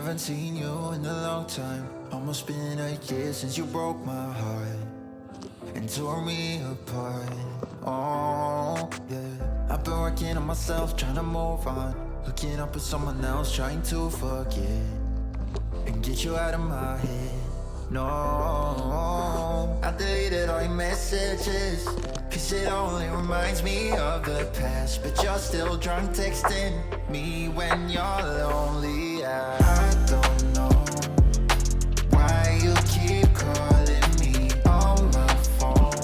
haven't seen you in a long time. Almost been a year since you broke my heart and tore me apart. Oh, yeah. I've been working on myself, trying to move on. Hooking up with someone else, trying to forget and get you out of my head. No, I deleted all your messages, cause it only reminds me of the past. But you're still drunk texting me when you're lonely. I don't know why you keep calling me on my phone.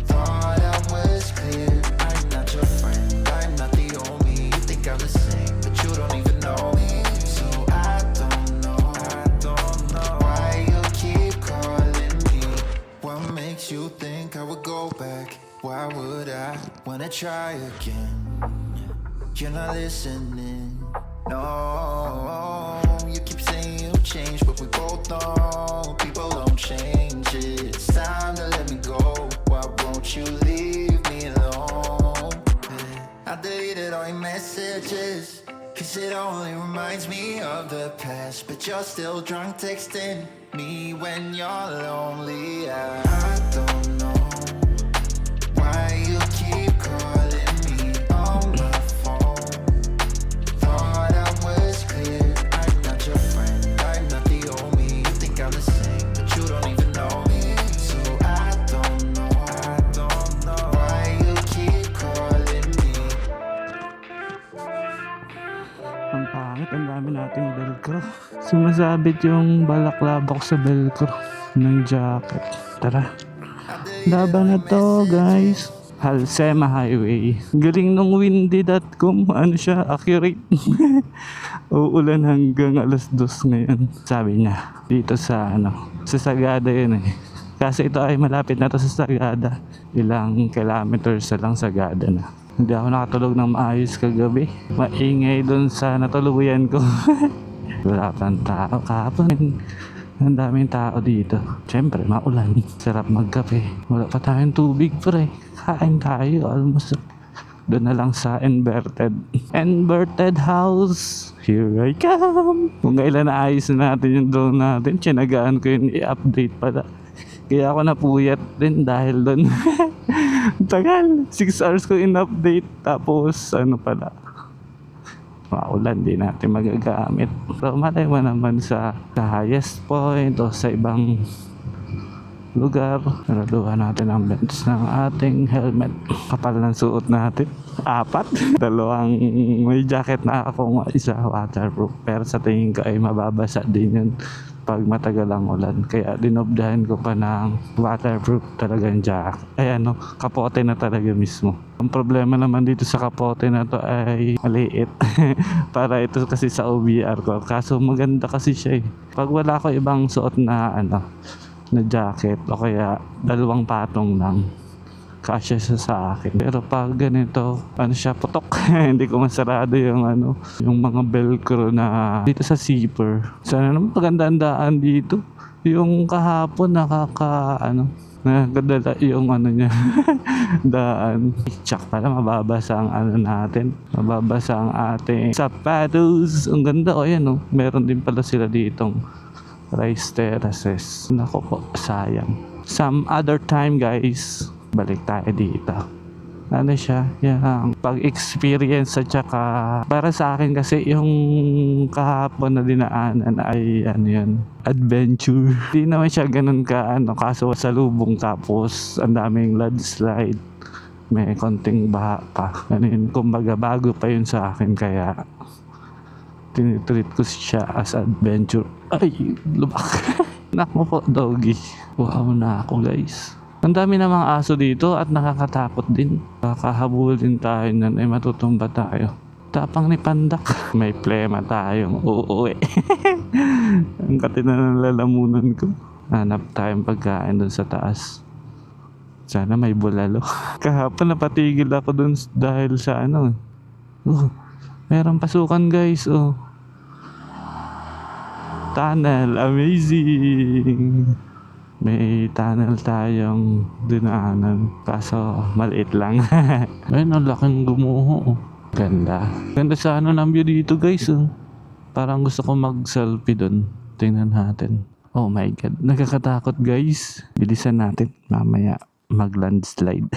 Thought I was clear, I'm not your friend, I'm not the only. You think I'm the same, but you don't even know me. So I don't know why you keep calling me. What makes you think I would go back? Why would I wanna try again? You're not listening. No, you keep saying you changed, but we both know people don't change. It's time to let me go. Why won't you leave me alone? I deleted all your messages, cause it only reminds me of the past. But you're still drunk texting me when you're lonely. I don't know why you keep calling me on my phone. Thought I was clear, I'm not your friend, I'm not the only. You think I'm the same, but you don't even know me. So I don't know why you keep calling me. Ang pangit, ang dami nating velcro. Sumasabit yung balaklava ko sa velcro ng jacket. Tara, laban na to guys. Halsema Highway. Galing nung windy.com. Ano siya, accurate. Uulan hanggang alas 2 ngayon. Sabi niya, dito sa sa Sagada yun eh. Kasi ito ay malapit na to sa Sagada. Ilang kilometers na lang Sagada na. Hindi ako nakatulog ng maayos kagabi. Maingay dun sa natuluyan ko. Wala pang tao kahapon. Ang daming tao dito. Siyempre, maulan. Sarap magkape. Wala pa tayong tubig, pre. Kain tayo. Almost doon na lang sa inverted house. Here I come. Kung kailan naayos na natin yung drone natin, tiyanagaan ko yun i-update pala. Kaya ako napuyat din dahil doon. Tagal. 6 hours ko in-update. Tapos, pala. Maulan, di natin magagamit. So, malay mo naman sa highest point o sa ibang lugar. Naluduhan natin ang vents ng ating helmet. Kapal ng suot natin. 4. Dalawang may jacket na ako, isa waterproof. Pero sa tingin ko ay mababasa din yun pag matagal ang ulan. Kaya dinobdahan ko pa ng waterproof talagang jacket. Ay kapote na talaga mismo. Ang problema naman dito sa kapote na to ay maliit. Para ito kasi sa OBR ko. Kaso maganda kasi siya eh. Pag wala ko ibang suot na na jacket o kaya dalawang patong lang, kasya siya sa akin. Pero pag ganito, siya, putok. Hindi ko masarado yung yung mga velcro na dito sa zipper. Sana naman pagandaan dito. Yung kahapon nakakadala yung niya. Daan. Tsak pala, mababasa ang natin. Mababasa ang ating sapatos. Ang ganda meron din pala sila ditong rice terraces. Nako po, sayang. Some other time guys, balik tayo dito. Siya, yung pag-experience at saka para sa akin kasi yung kahapon na dinaanan ay adventure. Di naman siya ganun ka kaso sa lubong tapos ang daming landslide. May konting baha pa. Kumbaga bago pa yun sa akin kaya tinitreat ko siya as adventure. Ay, lubak. Nako po, doggy. Wow na ako guys. Ang dami namang aso dito at nakakatakot din. Kakahabulin tayo nun ay matutumba tayo. Tapang ni Pandak. May plema tayong uuwi. Ang katina ng lalamunan ko. Hanap tayong pagkain dun sa taas. Sana may bulalo. Kahapon napatigil ako dun dahil sa merong pasukan guys. Tunnel. Amazing. May tunnel tayong dinaanan. Kaso maliit lang. Ayun, ang laking gumuho. Ganda. Ganda sa ng view dito guys. Parang gusto ko mag-selfie dun. Tingnan natin. Oh my God. Nakakatakot guys. Bilisan natin. Mamaya mag-landslide.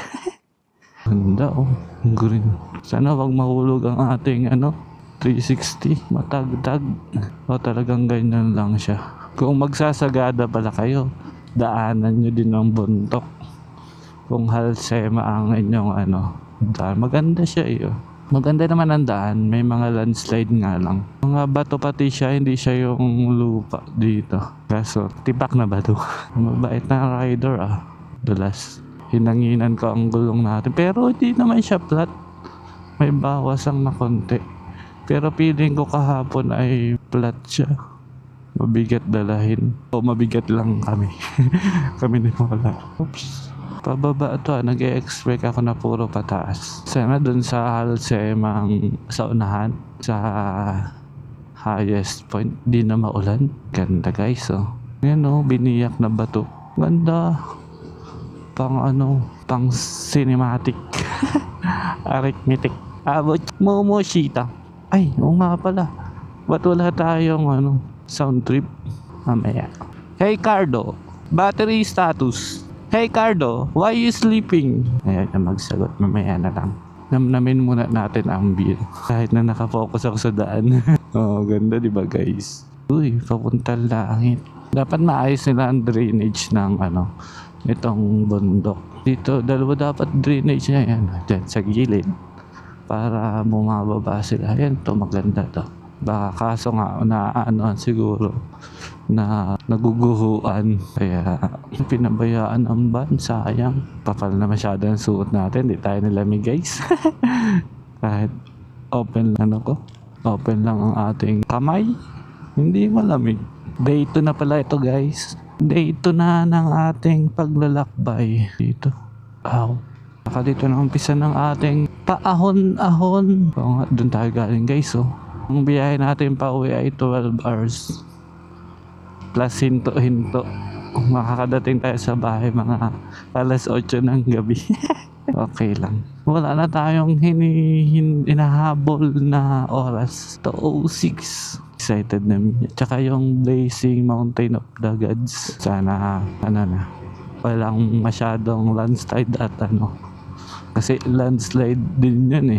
Ganda oh. Ang green. Sana wag mahulog ang ating 360. Matagtag. O talagang ganyan lang siya. Kung magsasagada pala kayo, daanan nyo din ang bundok. Kung halsema ang inyong daan. Maganda siya eh. Maganda naman ang daan. May mga landslide nga lang. Mga bato pati siya. Hindi siya yung lupa dito. Kaso tipak na bato. Mabait na rider Dulas. Hinanginan ko ang gulong natin. Pero hindi naman siya flat. May bawasang na konti. Pero feeling ko kahapon ay flat siya. Mabigat dalahin. O mabigat lang kami. Kami ni Mola. Oops. Pababa ito nag-e-expect ako na puro pataas. Sana dun sa halsemang sa unahan. Sa highest point. Di na maulan. Ganda guys Yan biniyak na bato. Ganda. Pang cinematic. Arithmetic. Abot Momoshita. Ay, oo nga pala. Ba't wala tayong sound trip? Mamaya. Hey Cardo, battery status. Hey Cardo, why you sleeping? Ayan na magsagot. Mamaya na lang. Namnamin muna natin ang beer. Kahit na nakafocus ako sa daan. Ganda diba guys? Uy, papuntang langit. Dapat maayos nila ang drainage ng itong bundok. Dito, dalawa dapat drainage niya yan. Diyan sa gilid. Para bumababa sila. Ayan to, maganda to. Baka kaso nga, siguro na naguguhuan. Kaya pinabayaan ang van. Sayang. Papal na masyado ang suot natin. Di tayo nilamig guys. Kahit open lang ang ating kamay. Hindi malamig. Day 2 na pala ito guys. Day 2 na ng ating paglalakbay dito. Baka dito na umpisa ng ating paahon-ahon. Oo nga, doon tayo galing guys Ang biyahe natin pa uwi ay 12 hours. Plus hinto-hinto. Makakadating tayo sa bahay mga alas 8 ng gabi. Okay lang. Wala na tayong hinahabol na oras. 2:06. Excited na miya. Tsaka yung Blazing Mountain of the Gods. Sana walang masyadong landslide at kasi landslide din yun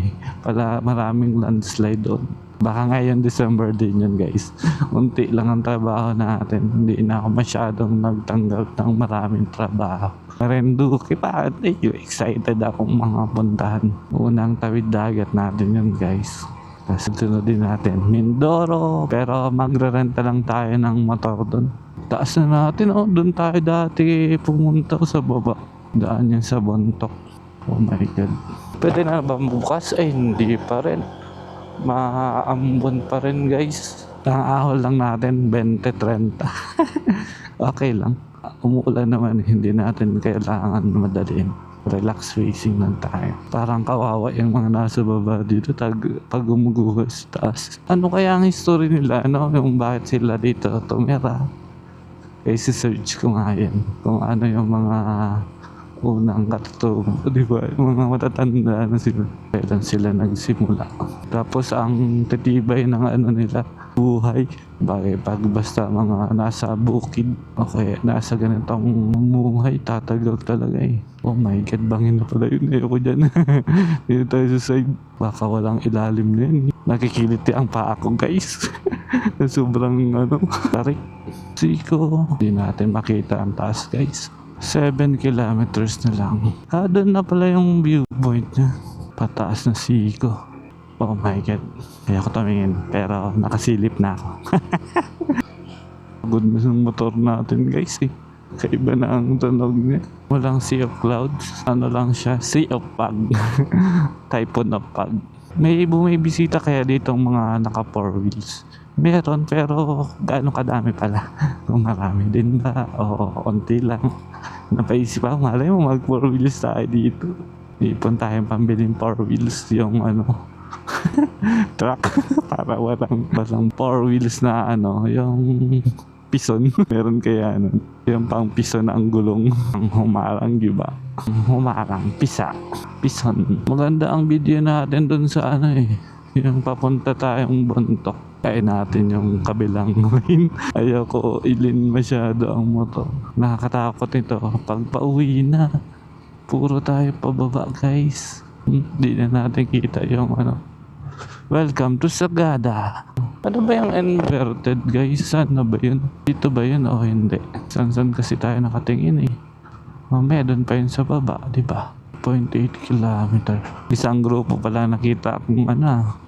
maraming landslide doon. Baka ngayon December din yun guys. Unti lang ang trabaho natin. Hindi na ako masyadong nagtanggap ng maraming trabaho. Marinduque pa. Excited akong mga puntahan. Unang tawid dagat natin yun guys. Tapos sunod din natin Mindoro. Pero magre-renta lang tayo ng motor doon. Taas na natin doon tayo dati pumunta sa baba. Daan yan sa Bontok. Oh my God. Pwede na ba bukas? Ay hindi pa rin. Maambon pa rin guys. Ang ahol lang natin 20-30. Okay lang. Umuulan naman, hindi natin kailangan madaliin. Relax racing lang tayo. Parang kawawa yung mga nasa baba dito pag umuguhos taas. Ano kaya ang history nila? Yung bakit sila dito tumira? Kasi search ko nga yan. Kung ano yung mga unang katutubo, di ba? Mga matatanda na sila. Kailan sila nagsimula. Tapos ang titibay ng nila, buhay. Bakit pag basta mga nasa bukid, okay, nasa ganitong muhay, tatagal talaga Oh my God, bangin na pala yun. Ayoko dyan. Dito tayo sa side. Baka walang ilalim na yun. Nakikiliti ang paa ko guys. Sobrang tarik. Siko. Hindi natin makita ang taas guys. 7 kilometers na lang. Doon na pala yung viewpoint niya. Pataas na siko. Oh my God. Kaya ako tumingin. Pero nakasilip na ako. Good na yung motor natin guys Kaiba na ang tunog niya. Walang sea of clouds. Lang siya? Sea of fog. Typhoon of fog. May bumibisita kaya ditong mga naka 4 wheels. Meron pero gaano kadami pala. Kung marami din ba o konti lang. Napaisip ako, malay mo mag 4 wheels tayo dito. Ipon tayong pambiling 4 wheels yung truck. Para walang 4 wheels na yung pison. Meron kaya yung pang pison ang gulong. Ang humarang diba? Humarang, pison. Maganda ang video natin dun sa yung papunta tayong Bontok. Kain natin yung kabilang lane. Ayoko ilin masyado ang motor. Nakakatakot ito. Pag pauwi na, puro tayo pababa guys. Hindi na natin kita yung ano. Welcome to Sagada. Ano ba yung inverted guys? Saan na ba yun? Dito ba yun o hindi? San kasi tayo nakatingin eh. Mamaya doon pa yun sa baba, di ba? 0.8 kilometer. Isang grupo pala nakita kung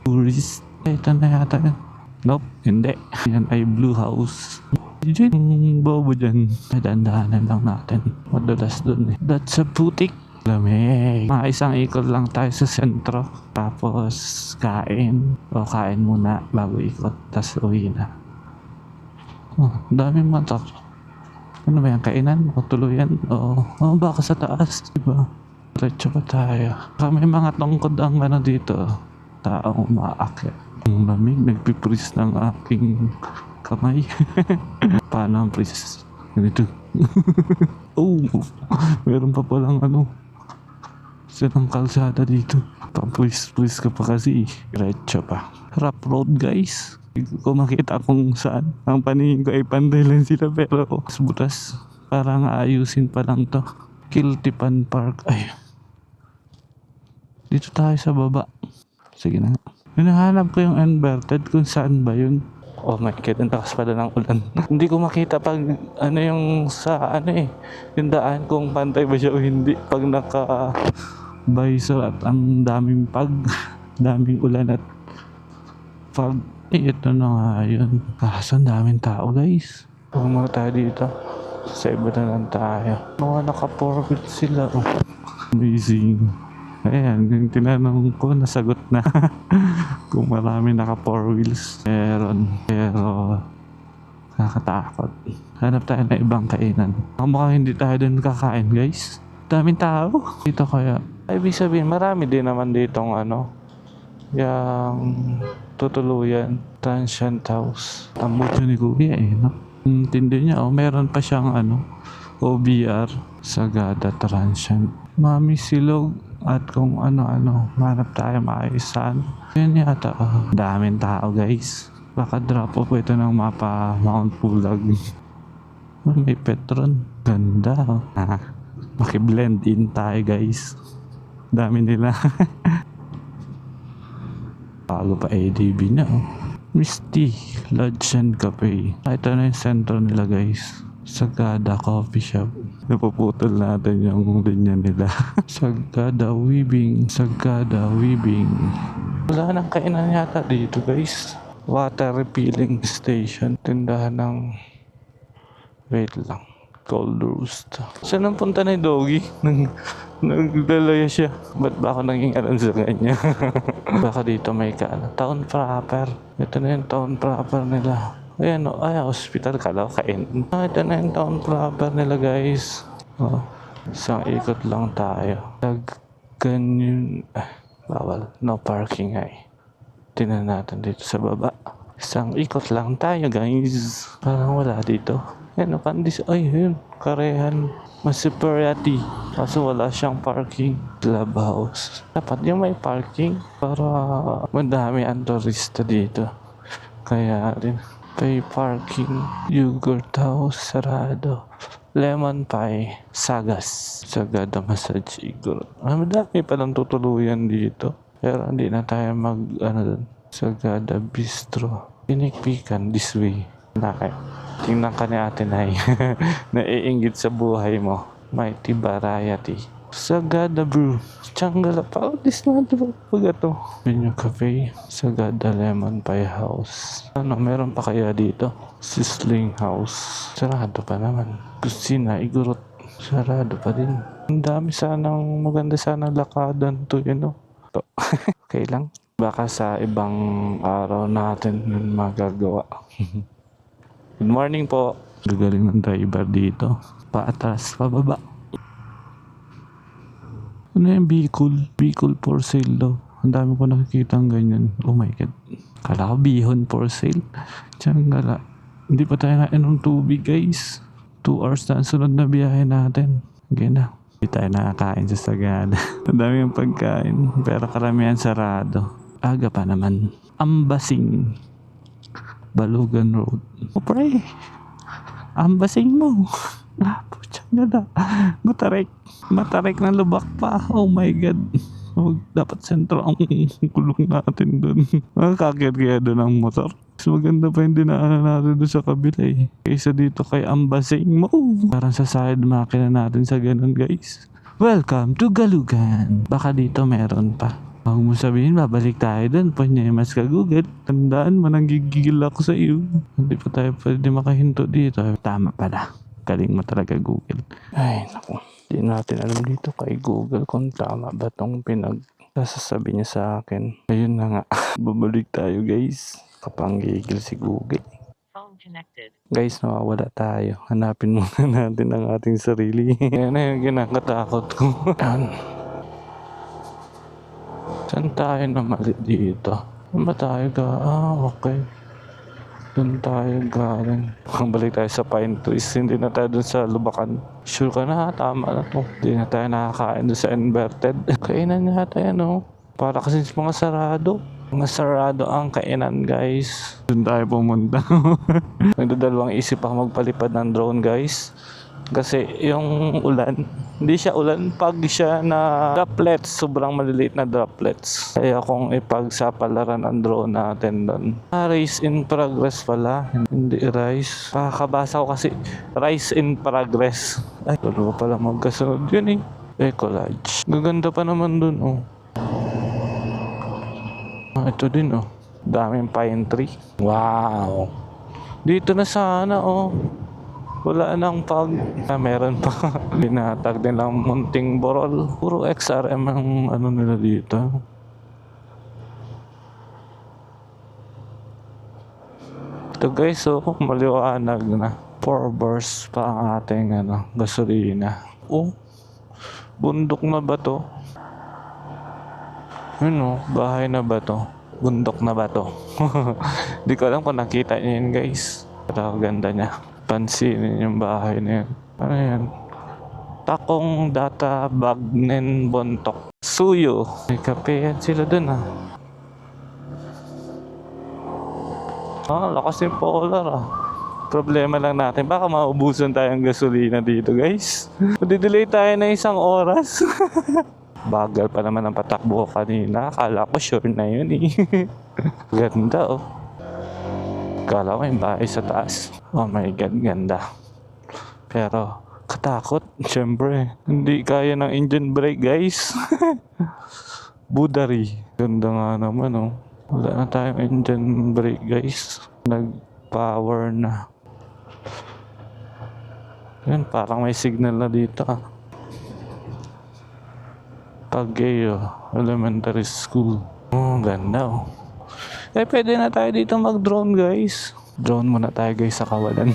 tourist. Ito na yata yun. Nope, hindi. Yan ay Blue House. Yung bobo dyan. Dandahanan lang natin. Madulas dun eh. That's a putik. Lamig. Mga isang ikot lang tayo sa sentro. Tapos kain. O kain muna bago ikot. Tapos uwi na. Oh, daming motor. Ano ba yan? Kainan? O tuluyan? O baka sa taas. Diba? Diretso pa tayo. May mga tungkod ang dito. Taong umaakyat. Ang lamig, nagpipris ng aking kamay. Paano ang pris? Ganito. Oh, meron pa palang silang kalsada dito. Pampris-pris ka pa kasi. Diretso pa. Rough road guys. Hindi ko makita kung saan. Ang paningin ko ay panday lang sila pero butas. Parang ayusin pa lang to. Kiltipan Park. Ay. Dito tayo sa baba. Sige na. Hinahanap ko yung inverted kung saan ba yun. Oh my God, ang takas pala ng ulan. Hindi ko makita pag yung sa yung daan kung pantay ba siya o hindi. Pag naka-visor at ang daming daming ulan at pag ito na nga yun. Kaso ang daming tao guys. Pumunta tayo dito. Sa iba na lang tayo. Mga naka-4 wheels sila. Oh. Amazing. Ayan, yung tinanong ko, nasagot na. Kung marami naka 4 wheels. Meron. Pero, nakakatakot. Hanap tayo ng ibang kainan. Mukhang hindi tayo dun kakain, guys. Daming tao. Dito kaya. Ay, ibig sabihin, marami din naman ditong yung tutuluyan. Transient House. Tamot yun ni Kuya no? Tindi niya, meron pa siyang OBR. Sagada Transient. Mami Silog. At kung manap tayo maayusan. Yun yata. Daming tao guys. Baka drop off ito ng mapa Mount Pulag. May Petron. Ganda. Makiblend in tayo guys. Dami nila. Bago pa ADB na. Misty Lodge and Cafe. Ito na yung center nila guys. Sagada Coffee Shop. Napuputol natin yung linya nila. Sagada Weaving. Sagada Weaving. Wala nang kainan yata dito guys. Water refilling station. Tindahan ng wait lang. Cold roast. Saan ang punta na yung doggy? Naglalaya siya. Ba't ba ako naging sa kanya? Baka dito may town proper. Ito na yung town proper nila. Ayan hospital ka daw, kain. Ito na yung town proper nila guys. Isang ikot lang tayo. Ganyan. Bawal. No parking Tingnan natin dito sa baba. Isang ikot lang tayo guys. Parang wala dito. Ayan pandis. Ay yun. Karehan. Masiperiati. Kaso wala siyang parking. Clubhouse. Dapat yung may parking. Para madami ang turista dito. Kaya rin. Pay parking, yogurt house, sarado, lemon pie, sagas, Sagada Massage Igor. Madami palang tutuluyan dito. Pero hindi na tayo Sagada Bistro. Pinikpikan this way. Tingnan ka ni Ate Nay. Naiinggit sa buhay mo. Mighty Variety. Sagada Brew. Changgala pa. This na pag ito. Menu Cafe. Sagada Lemon Pie House. Meron pa kaya dito? Sizzling House. Sarado pa naman. Kusina Igorot. Sarado pa din. Ang dami sanang maganda sana lakadan to to. Okay lang. Baka sa ibang araw natin magagawa. Good morning po. Gagaling ng driver dito. Paatras, pababa. Ano yung Bicol for sale daw. Ang dami ko nakikita ng ganyan. Oh my God. Kala ko bihon for sale. Tiyangala. Hindi pa tayo nainom tubig guys. 2 hours na ang sunod na biyahe natin. Okay na. Hindi tayo nakakain sa Sagada. Ang dami yung pagkain. Pero karamihan sarado. Aga pa naman. Ambasing. Balugan Road. O pre, ambasing mo. Putya na. Matarik na lubak pa. Oh my god. Dapat sentro ang kulong natin dun. Makakakit kaya dun ang motor. Mas maganda pa yung dinaanan natin doon sa kabila eh. Kaysa dito kay ambasing mo. Parang sa side makina natin sa ganun guys. Welcome to Galugan. Baka dito meron pa. Huwag mo sabihin, babalik tayo doon. Panyemas ka Google. Tandaan mo, nanggigigil ako sa iyo. Hindi pa tayo pwede makahinto dito. Tama pala. Galing mo talaga Google. Ay naku. Hindi natin alam dito kay Google kung tama ba itong pinagsasabi niya sa akin. Ayun na nga. Babalik tayo guys. Kapanggigil si Google. Phone connected. Guys, nawawala tayo. Hanapin muna natin ang ating sarili. Yan na yung kinakatakot ko. Yan. Saan tayo na mali dito? Saan ba tayo okay. Doon tayo galing. Balik tayo sa Pine Twist. Hindi na tayo doon sa Lubacan. Sure ka na, tama na to. Hindi na tayo nakakain doon sa Inverted. Kainan nga tayo, no? Para kasi mga sarado. Mga sarado ang kainan, guys. Doon tayo pumunta. Nagdadalawang isip ako magpalipad ng drone, guys. Kasi yung ulan, hindi siya ulan pag siya na droplets, sobrang maliliit na droplets. Kaya kung ipagsapalaran ang drone natin doon. Race in progress pala, hindi rise. Pakakabasa ko kasi rise in progress. Ay, dalawa pala magkasunod yun eh. Collage. Gaganda pa naman doon oh. Ito din oh. Daming pine tree. Wow. Dito na sana oh. Wala nang meron pa. Binatag din lang munting borol. Puro XRM ang ano nila dito. Ito guys, so maliwanag na. 4 bars pa ang ating gasolina. Oh, bundok na ba to? Ano, bahay na ba to? Bundok na ba to? Di ko alam kung nakita niyo yun guys. Pero ganda niya. Pansinin yung bahay na yan. Ano yan? Takong data bagnen bontok. Suyo. May kape yan sila dun ah. Lakas yung polar ah. Problema lang natin. Baka maubusan tayong gasolina dito guys. Madidelay tayo na 1 oras. Bagal pa naman ang patakbo kanina. Akala ko sure na yun eh. Ganda oh. Kala ko yung bahay sa taas. Oh my god, ganda. Pero, katakot. Siyempre, hindi kaya ng engine brake, guys. Budari. Ganda nga naman, oh. Wala na tayong engine brake, guys. Nag-power na. Yan, parang may signal na dito, ah. Paggeyo Elementary School. Oh, ganda, oh. Pwede na tayo dito mag-drone guys. Drone muna tayo guys sa kawalan.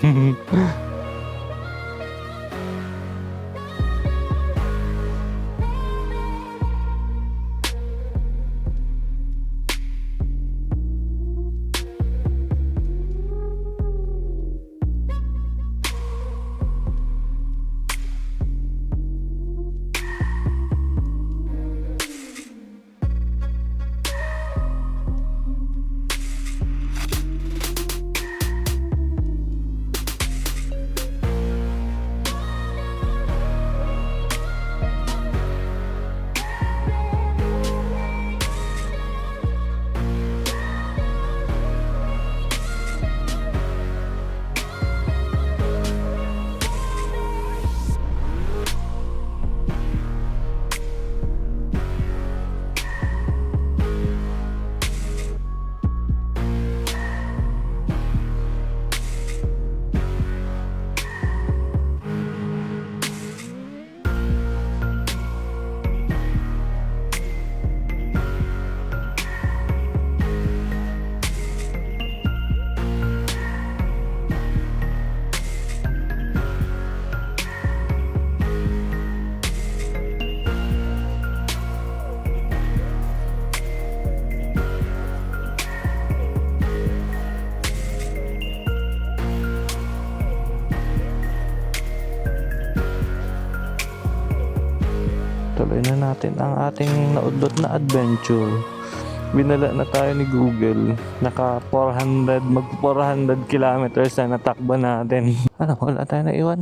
Tuloy na natin ang ating naudlot na adventure. Binala na tayo ni Google. Naka 400 kilometers na natakbo natin. Ano, wala tayo na iwan?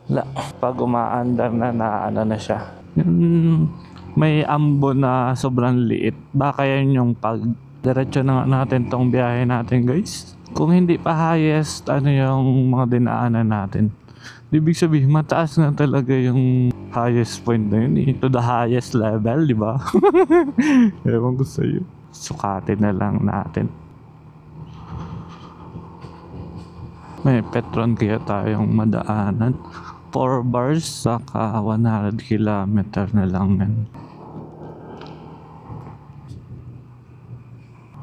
Wala. Pag umaandar na ano na siya. Yung may ambo na sobrang liit. Baka yan yung pag diretso na natin tong biyahe natin, guys. Kung hindi pa highest, ano yung mga dinaanan natin. Ibig sabihin, mataas na talaga yung highest point na yun. To the highest level, di ba? Ewan ko sa'yo. Sukatin na lang natin. May Petron kaya tayong madaanan. 4 bars, saka 100 kilometer na lang yan.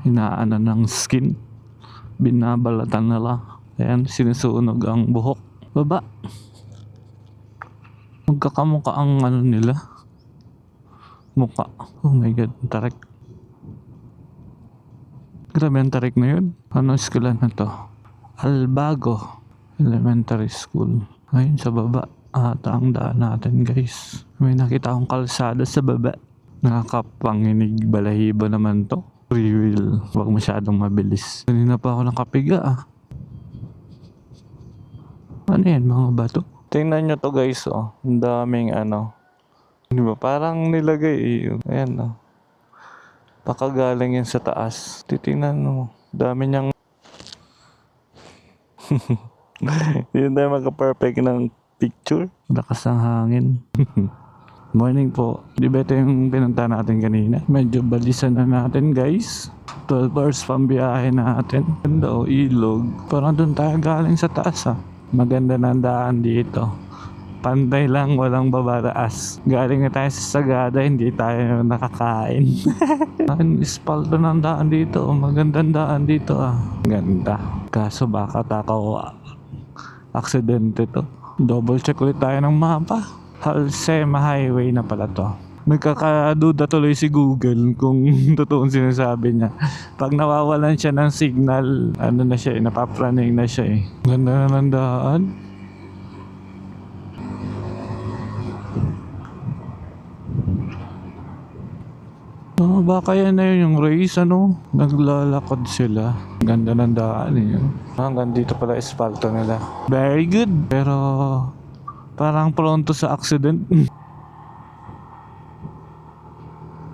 Inaano ng skin. Binabalatan nila. Ayan, sinusunog ang buhok. Baba. Magkakamukha ang ano nila. Mukha. Oh my god, tarik. Grabe ang tarik na yun. Ano eskwela na to? Albago Elementary School. Ayun sa baba. Ata ang daan natin, guys. May nakita akong kalsada sa baba. Nakakapanginig balahibo naman to. Free will. Huwag masyadong mabilis. Kanina pa ako nakapiga Ano yan, mga bato? Tingnan nyo to, guys, Ang daming ano. Di ba? Parang nilagay Ayan, Pakagaling yan sa taas. Titingnan mo. Dami niyang hindi tayo magka-perfect ng picture. Lakas ng hangin. Morning po. Di ba ito yung pinunta natin kanina? Medyo balisan na natin, guys. 12 hours pambiyahe natin. Ganda ilog. Parang doon tayo galing sa taas Maganda na ang daan dito. Pantay lang, walang babataas. Galing na tayo sa Sagada, hindi tayo nakakain. Ang ispalto ng daan dito. Magandang daan dito Ganda. Kaso baka takaw aksidente to. Double check ulit tayo ng mapa. Halsema Highway na pala to. Nagkakaduda tuloy si Google kung totoong sinasabi niya. Pag nawawalan siya ng signal, ano na siya napapraning na siya Ganda na ng daan. Baka yan na yun yung race, naglalakad sila. Ganda ng daan Hanggang dito pala espalto nila. Very good. Pero parang pronto sa accident.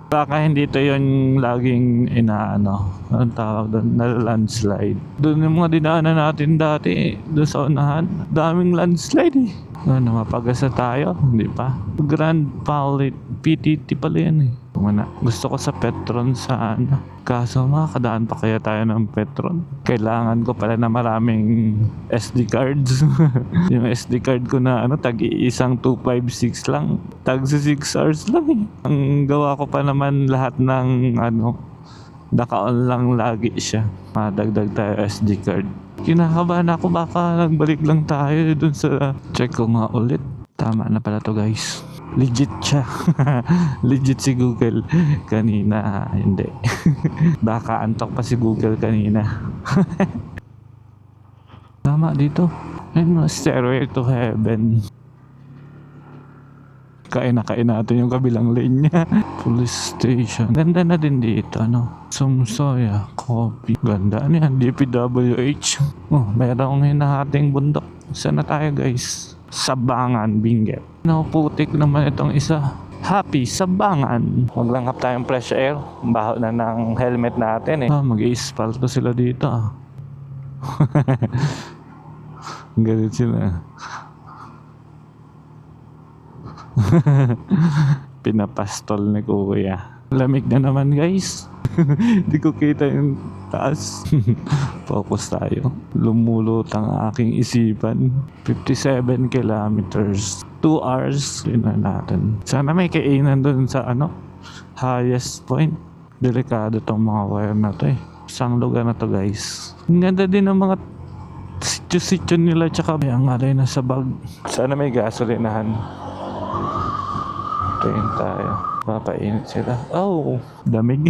Baka hindi ito yung laging anong tawag doon, na landslide. Doon yung mga dinaanan natin dati, doon sa unahan, daming landslide mapagasa tayo, hindi pa. Grand Paulit, PTT pala yan Gusto ko sa Petron sa Kaso makakadaan pa kaya tayo ng Petron? Kailangan ko pala na maraming SD cards. Yung SD card ko na tag-iisang 256 lang. Tag 6 hours lang Ang gawa ko pa naman lahat ng naka-on lang lagi siya. Madagdag tayo SD card. Kinakabahan ako baka nagbalik lang tayo dun sa check ko nga ulit. Tama na pala to, guys. Legit siya. Legit si Google. Kanina hindi. Baka antok pa si Google kanina. Tama dito. Ayun, stairway to heaven. Kain natin yung kabilang lane niya. Police station. Ganda na din dito, Sumsoya, coffee. Ganda. Ano yan? DPWH. Mayroong hinahating bundok. Saan na tayo, guys? Sabangan, Benguet. Putik naman itong isa. Happy, Sabangan. Maglanghap tayong fresh air. Baho na ng helmet natin mag-i-spalto sila dito Galit sila. Pinapastol ni Kuya. Lamig na naman, guys. Di ko kita yung taas. Focus tayo. Lumulot ang aking isipan. 57 kilometers. 2 hours. Yun na natin. Sana may kainan dun sa highest point. Delikado tong mga wire na to Isang lugar na to, guys. Ang ganda din ng mga sityo-sityo nila. Tsaka ang alay na sa bag. Sana may gasolinahan. Tayin tayo. Papainit sila. Damig.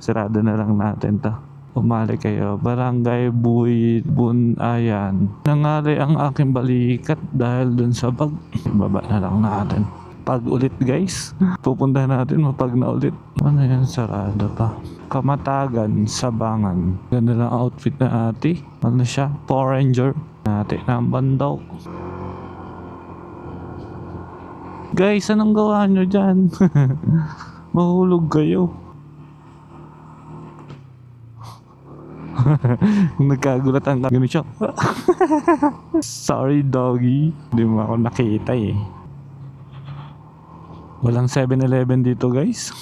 Sarado na lang natin to. Umali kayo. Barangay Bunayan. Nangalay ang aking balikat dahil dun sa bag. Baba na lang natin. Mapag ulit guys. Pupunta natin mapag na ulit. Ano yan, sarado pa. Kamatagan, Sabangan. Ganda lang outfit na ate. Ano siya? Power Ranger. Ate ng bandok. Guys, anong gawa nyo dyan? Mahulog kayo. Nagkagulatan ka. Ganun siya. Sorry doggy. Hindi mo ako nakita eh. Walang 7-Eleven dito guys.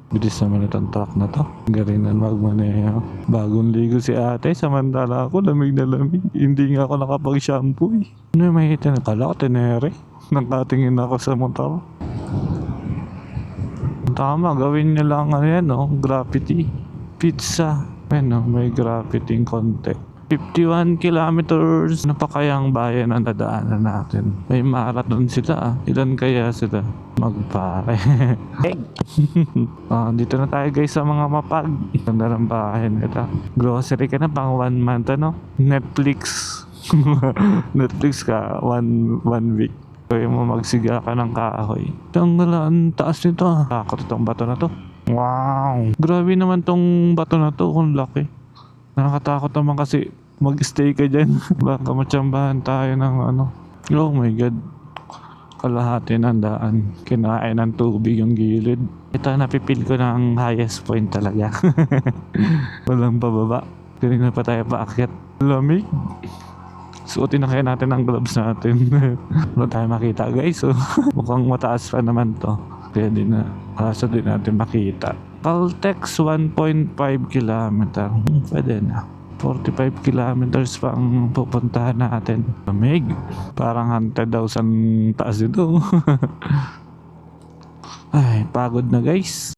Bilis naman itong truck na to. Galingan magmaneho. Bagong ligo si ate. Samantala ako lamig na lamig. Hindi nga ako nakapag-shampoo eh. Ano yung makita na? Kala ko tenere. Nakatingin ako sa motor. Tama, gawin nyo lang ano yan, no? Graffiti. Pizza. Ano, may graffiti konti. 51 kilometers. Ano pa kayang bayan ang dadaanan natin? May marathon sila ah. Ilan kaya sila? Magpare. Dito na tayo guys sa mga mapag. Ganda ng bahay nila. Grocery ka na pang 1 month ano? Netflix. Netflix ka 1 week. Kaya mo magsiga ka ng kahoy. Ang taas nito ah. Takot itong bato na to. Wow! Grabe naman tong bato na to kung laki. Nakakatakot naman kasi mag-stay ka dyan. Baka matsambahan tayo ng ano. Oh my god. Kalahati ng daan. Kinain ng tubig yung gilid. Ito napipil ko ng highest point talaga. Walang pababa. Kanina pa tayo paakyat. Lamig. Suotin na kaya natin ang gloves natin. Wala tayo makita guys. So, mukhang mataas pa naman to. Kaya din na. Kaso din natin makita. Caltex 1.5 kilometer. Pwede na. 45 kilometers pa ang pupuntahan natin. Lamig. Parang 100,000 taas dito. Ay, pagod na guys.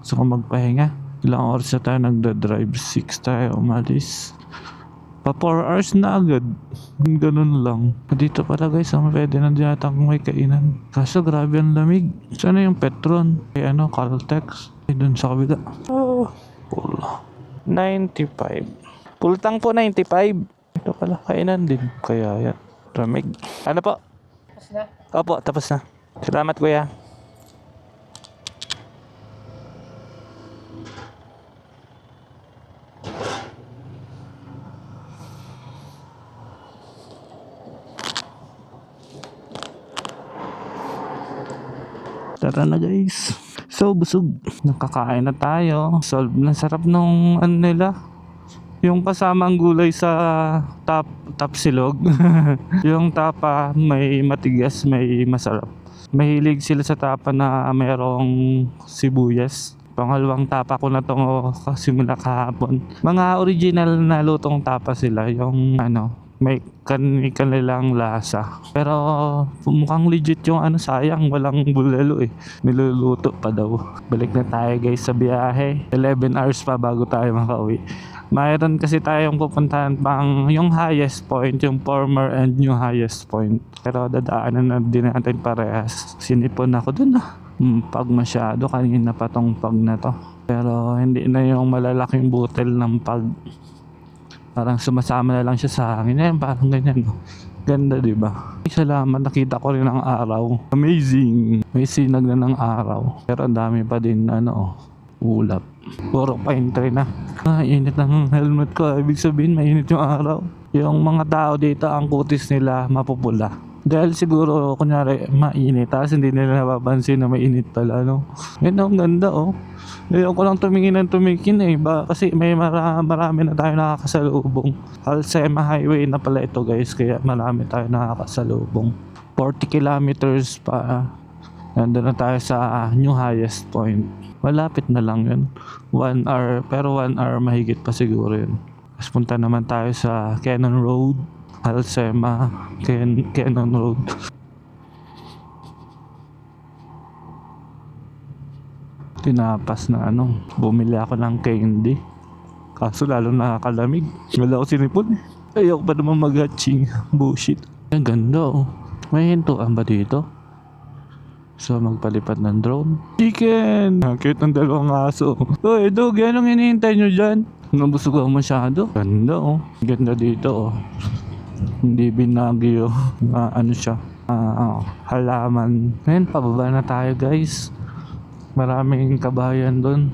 Gusto ko magpahinga. Ilang oras na tayo nagda-drive. 6 tayo umalis. Pa 4 hours na agad. Ganun lang. Dito pala guys, pwede na diyata kung may kainan. Kaso grabe ang lamig. Sana yung Petron? Kay ano, Caltex. Doon sa kabila. Oh, full. 95. Full tank po 95. Ito pala, kainan din. Kaya yan. Lamig. Ano po? Tapos na? Opo, tapos na. Salamat kuya. Tara na guys. So busog. Nakakain na tayo. Solve na sarap nung ano nila. Yung kasama ang gulay sa top silog. Yung tapa may matigas, may masarap. Mahilig sila sa tapa na mayroong sibuyas. Pangalawang tapa ko na to simula kahapon. Mga original na lutong tapa sila. Yung ano, may kanilang lasa. Pero mukhang legit yung ano, sayang walang bulalo eh. Niluluto pa daw. Balik na tayo guys sa biyahe. 11 hours pa bago tayo makauwi. Mayroon kasi tayong pupuntahan pang yung highest point, yung former and new highest point. Pero dadaanan na din natin parehas. Sinipon ako dun ah. Pag masyado, kanina pa tong pag na to. Pero hindi na yung malalaking butel ng pag. Parang sumasama na lang siya sa hangin. Ayan, parang ganyan. Ganda, diba? Salamat, nakita ko rin ang araw. Amazing! May sinag na ng araw. Pero ang dami pa din, ulap. Puro pine tree na. Init ng helmet ko. Ibig sabihin, mainit yung araw. Yung mga tao dito, ang kutis nila mapupula. Dahil siguro, kunyari, mainit. Tapos hindi nila napapansin na mainit pala, no? Yan ang ganda, oh. Ngayon ko lang tumingin eh. Kasi may marami na tayo nakakasalubong. Alsema Highway na pala ito guys. Kaya marami tayo nakakasalubong. 40 kilometers pa. Nandun na tayo sa new highest point. Malapit na lang yun. 1 hour. Pero 1 hour mahigit pa siguro yun. Tapos punta naman tayo sa Cannon Road. Alsema Cannon Road. Tinapas na bumili ako ng candy. Kaso lalo nakakalamig. Wala ako sinipon eh. Ayoko pa naman mag-hatching. Bullshit. Ang ganda oh. May hintuan ba dito? So magpalipad ng drone. Chicken! Nakit ng dalawang aso. Uy dog, anong hinihintay nyo dyan? Nabusog ako masyado. Ganda oh. Ganda dito oh. Hindi binagyo. Ano siya. halaman. Ngayon, pababa na tayo guys. Maraming kabahayan doon.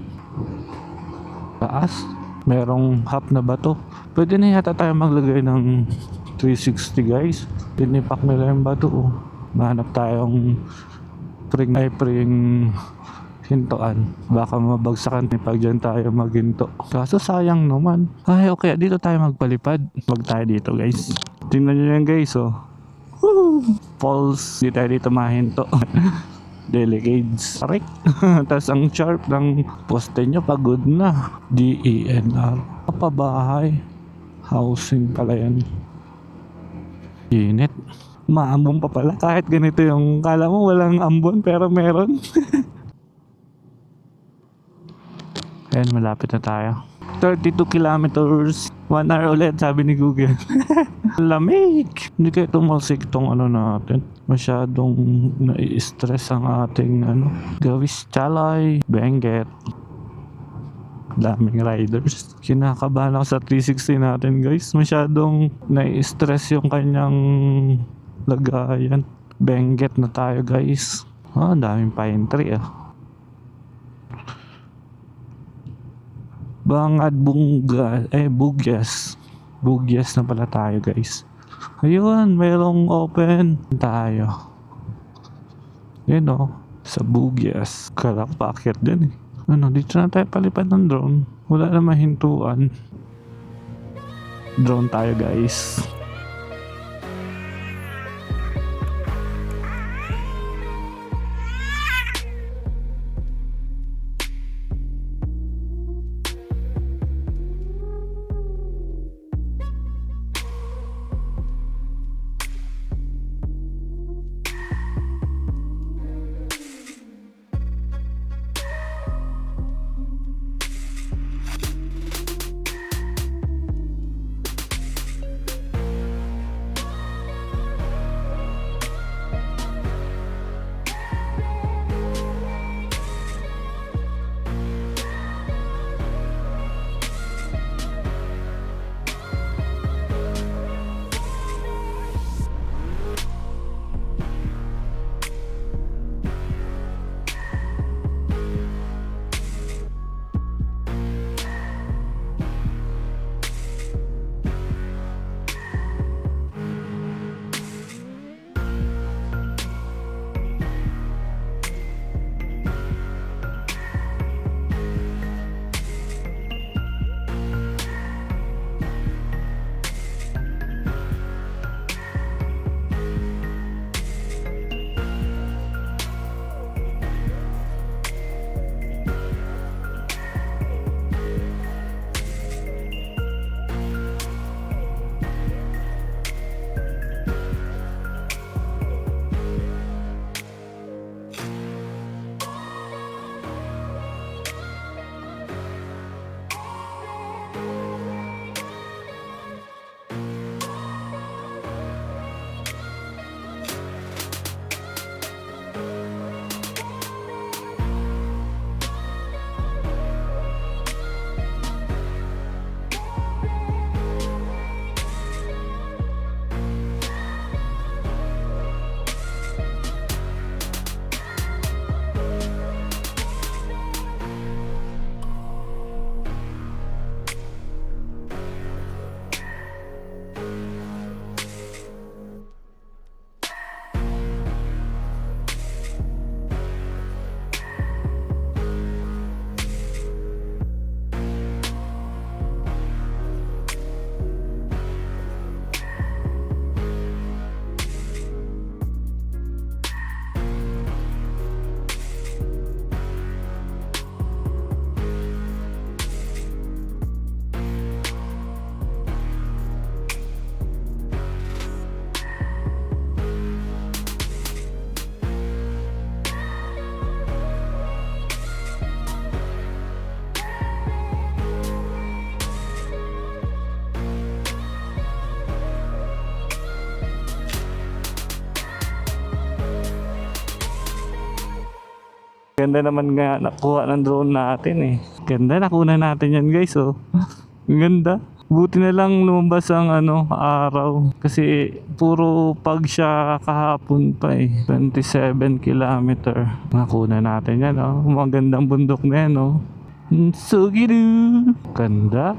Taas, merong half na bato. Pwede na yata tayo maglagay ng 360 guys. Tinipak nila yung bato. Mahanap tayong pring hintuan. Baka mabagsakan pag dyan tayo maghinto. Kaso sayang naman. Ay, okay, dito tayo magpalipad. Wag tayo dito guys. Tingnan nyo yan guys, oh. Woo! Falls. Di tayo dito mahinto. Delicades. Correct. Tapos ang sharp ng poste nyo pagod na. DENR. Kapabahay. Housing pala yan. Init. Maambon pa pala. Kahit ganito yung kala mo walang ambon pero meron. Ayan, malapit na tayo. 32 kilometers. 1 hour ulit, sabi ni Google. Lamig! Hindi kayo tumalsik tong ano natin. Masyadong nai-stress ang ating gawis chalay, Benguet. Daming riders. Kinakabahan ako sa 360 natin guys. Masyadong nai-stress yung kanyang lagayan. Benguet na tayo guys. Daming pine tree Bangad Bugyas. Bugyas na pala tayo guys. Ayun, mayroong open tayo. Yun sa Bugyas. Kala ko paakyat din dito na tayo palipad ng drone. Wala na mahintuan. Drone tayo guys. Ganda naman nga nakuha ng drone natin eh. Ganda, nakuha natin yan guys oh. Ang ganda. Buti na lang lumabas ang araw. Kasi puro pag siya kahapon pa eh. 27 kilometer. Nakuna natin yan Magandang bundok na yan Sugiru! Ganda.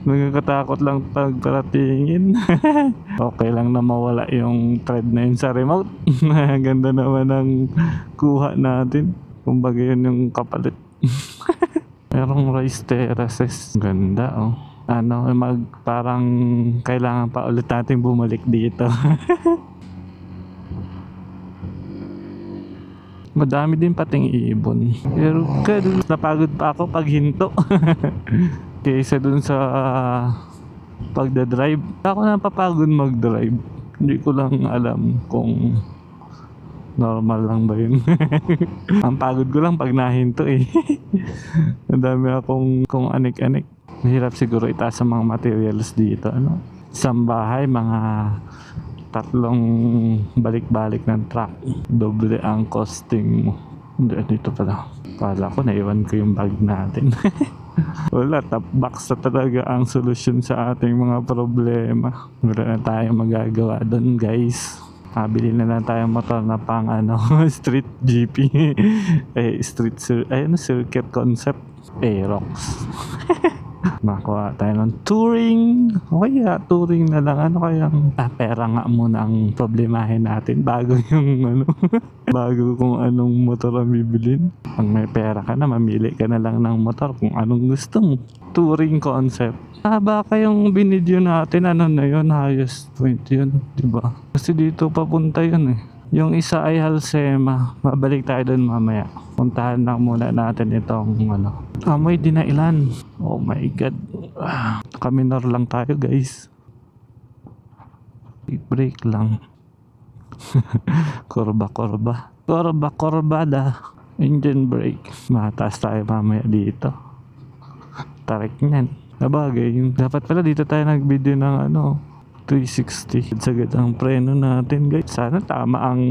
Nagkakatakot lang pagparatingin. Okay lang na mawala yung thread na yun sa remote. Ganda naman ang kuha natin. Kumbaga yun yung kapalit. Merong rice terraces. Ganda parang kailangan pa ulit natin bumalik dito. Madami din pating ibon. Pero napagod pa ako pag hinto. Kaysa dun sa pagdadrive. Ako napapagod mag-drive. Hindi ko lang alam kung normal lang ba yun. Ang pagod ko lang pag nahinto eh. Ang dami akong kung anik-anik. Mahirap siguro itaas ang mga materials dito. Isang bahay, mga 3 balik-balik ng truck. Doble ang costing mo. Hindi, dito pala. Kala ko naiwan ko yung bag natin. Wala, top box na talaga ang solusyon sa ating mga problema. Wala na tayong magagawa doon guys. Pabili na lang tayong motor na pang street GP. Circuit concept. Aerox. Makuha tayo ng touring. Kaya touring na lang. Kayang pera nga muna ang problemahin natin bago yung bago kung anong motor ang bibilin. Pag may pera ka na, mamili ka na lang ng motor kung anong gusto mo. Touring concept. Baka yung binidyo natin, na yun, highest point yun, diba? Kasi dito papunta yun eh. Yung isa ay Halsema. Mabalik tayo dun mamaya. Puntahan lang muna natin itong amoy dinailan. Oh my god. Kaminor lang tayo guys. Break lang. Korbada. Engine brake. Mataas tayo mamaya dito. Tarik niyan. Sabagay, dapat pala dito tayo nag-video ng 360. Sagad ang preno natin guys. Sana tama ang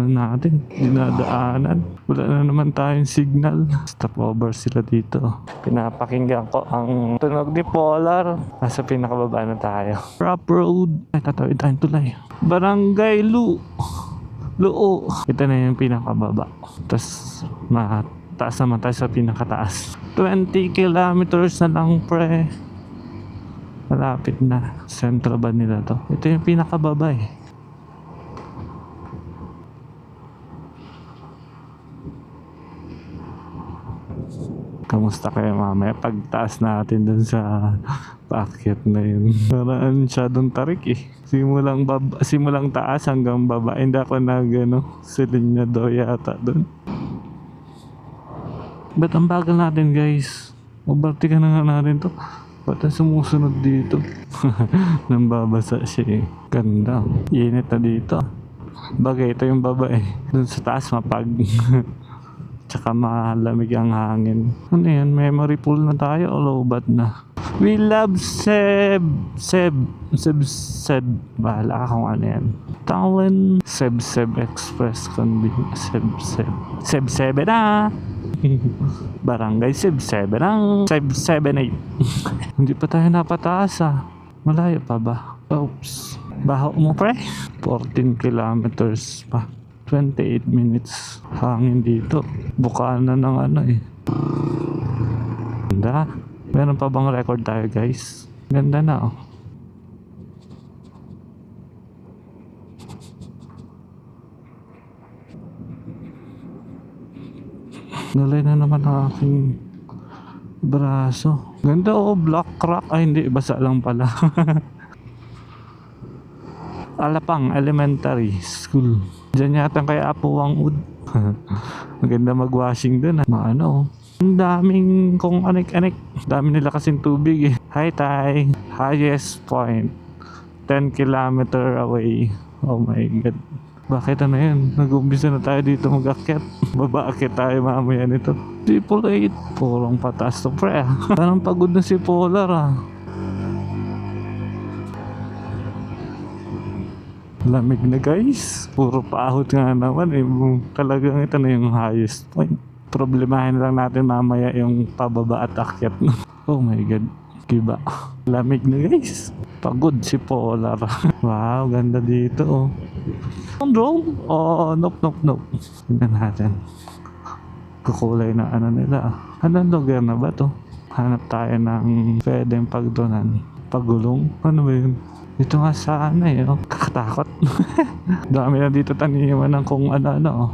natin. Dinadaanan. Wala na naman tayong signal. Stop over sila dito. Pinapakinggan ko ang tunog ni Polar. Nasa pinakababa na tayo. Rough road. Ay, tatawid tayong tulay. Barangay Luo. Ito na yung pinakababa. Tapos mataas naman tayo sa pinakataas. 20 kilometers na lang pre. Malapit na. Sentro ba nila to? Ito yung pinakababa eh. Kamusta kayo mamaya pagtaas natin dun sa paakyat na yun? Paraan siya dun tarik eh. Simulang taas hanggang baba. Hindi ako silinyado yata dun. Ba't ang bagal natin guys? Mabarti ka na nga natin to. Ba't ang sumusunod dito? Nambabasa siya eh. Ganda. Init na dito. Bagay, ito yung baba eh. Dun sa taas mapag. Tsaka malamig ang hangin. Ano yan? Memory pool na tayo o lowbat na? We love Seb. Bahala ka kung ano yan. Tawin. Seb Express Convenience. Seb na. Barangay Seb 78. Hindi pa tayo napataas Malayo pa ba? Oops. Baho mo pre. 14 kilometers pa. 28 minutes. Hangin dito. Bukaan na ng Ganda. Meron pa bang record tayo guys? Ganda na Nalay na naman ang aking braso. Ganda black crack. Ay hindi, basa lang pala. Alapang Elementary School. Diyan yata kay Apo Wangud. Maganda mag-washing dun Ang daming kung anik-anik. Dami nila kasing tubig eh. Hi Tay. Highest point. 10 kilometer away. Oh my god. Bakit yun? Nag-umpisa na tayo dito mag-akyat. Babaakyat tayo mamaya nito. Triple 8. Purong pataas to pre Parang pagod na si Polar Lamig na guys. Puro paahot nga naman eh. Talagang ito na yung highest point. Problemahin lang natin mamaya yung pababa at akyat. Oh my god. Kiba. Lamig na guys. Pagod si Polar. Wow, ganda dito oh. Ang drone? Oh, nope. Tingnan natin. Kukulay na ano nila. Anong lugar na ba to? Hanap tayo ng pwedeng pagdonan. Pagulong? Ano ba yun? Dito nga sana eh. Oh. Kakatakot. Dami na dito taniman ng kung ano-ano oh.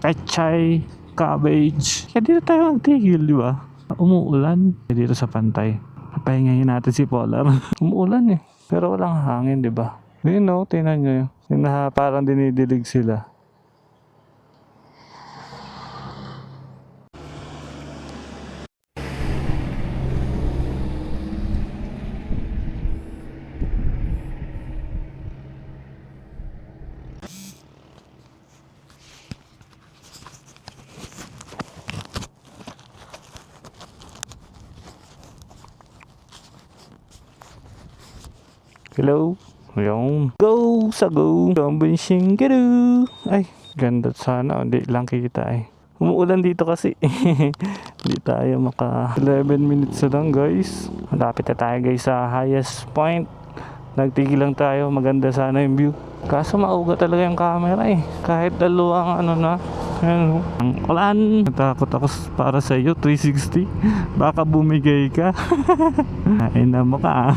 Pechay, cabbage. Kaya dito tayo magtigil, di ba? Umuulan. Dito sa pantay. Pahingahin natin si Polar. Umuulan eh. Pero walang hangin, di ba? Yun no, tingnan nyo yun. Parang dinidilig sila. Hello? Yung go sa go. Kambunsing gado. Ay, ganda sana. Hindi lang kita eh. Umuulan dito kasi. Hindi tayo maka 11 minutes na lang guys. Malapit na tayo guys sa highest point. Nagtigil lang tayo. Maganda sana yung view. Kaso mauga talaga yung camera eh. Kahit dalawang ano na. Ayan, ang ulan. Natakot ako para sa iyo 360. Baka bumigay ka. Kain na mo ka.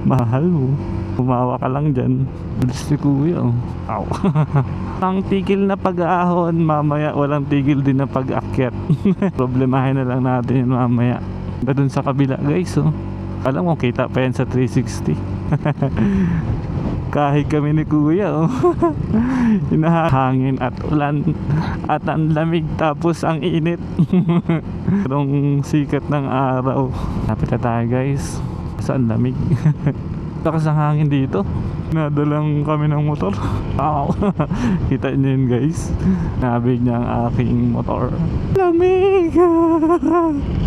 Mahal mo. Pumawa ka lang dyan. Bilis ni kuya oh. Ow. Ang tigil na pag-aahon. Mamaya walang tigil din na pag-akyat. Problemahin na lang natin yun mamaya. Doon sa kabila guys oh. Alam mo kita pa yan sa 360. Kahit kami ni kuya oh. Hinahangin at ulan at ang lamig tapos ang init. Yung sikat ng araw. Lapit na tayo guys. Saan lamig. Lakas ang hangin dito. Nadalang kami ng motor. Wow. Kita niyo yun guys. Nabig niya ang aking motor. Lamig.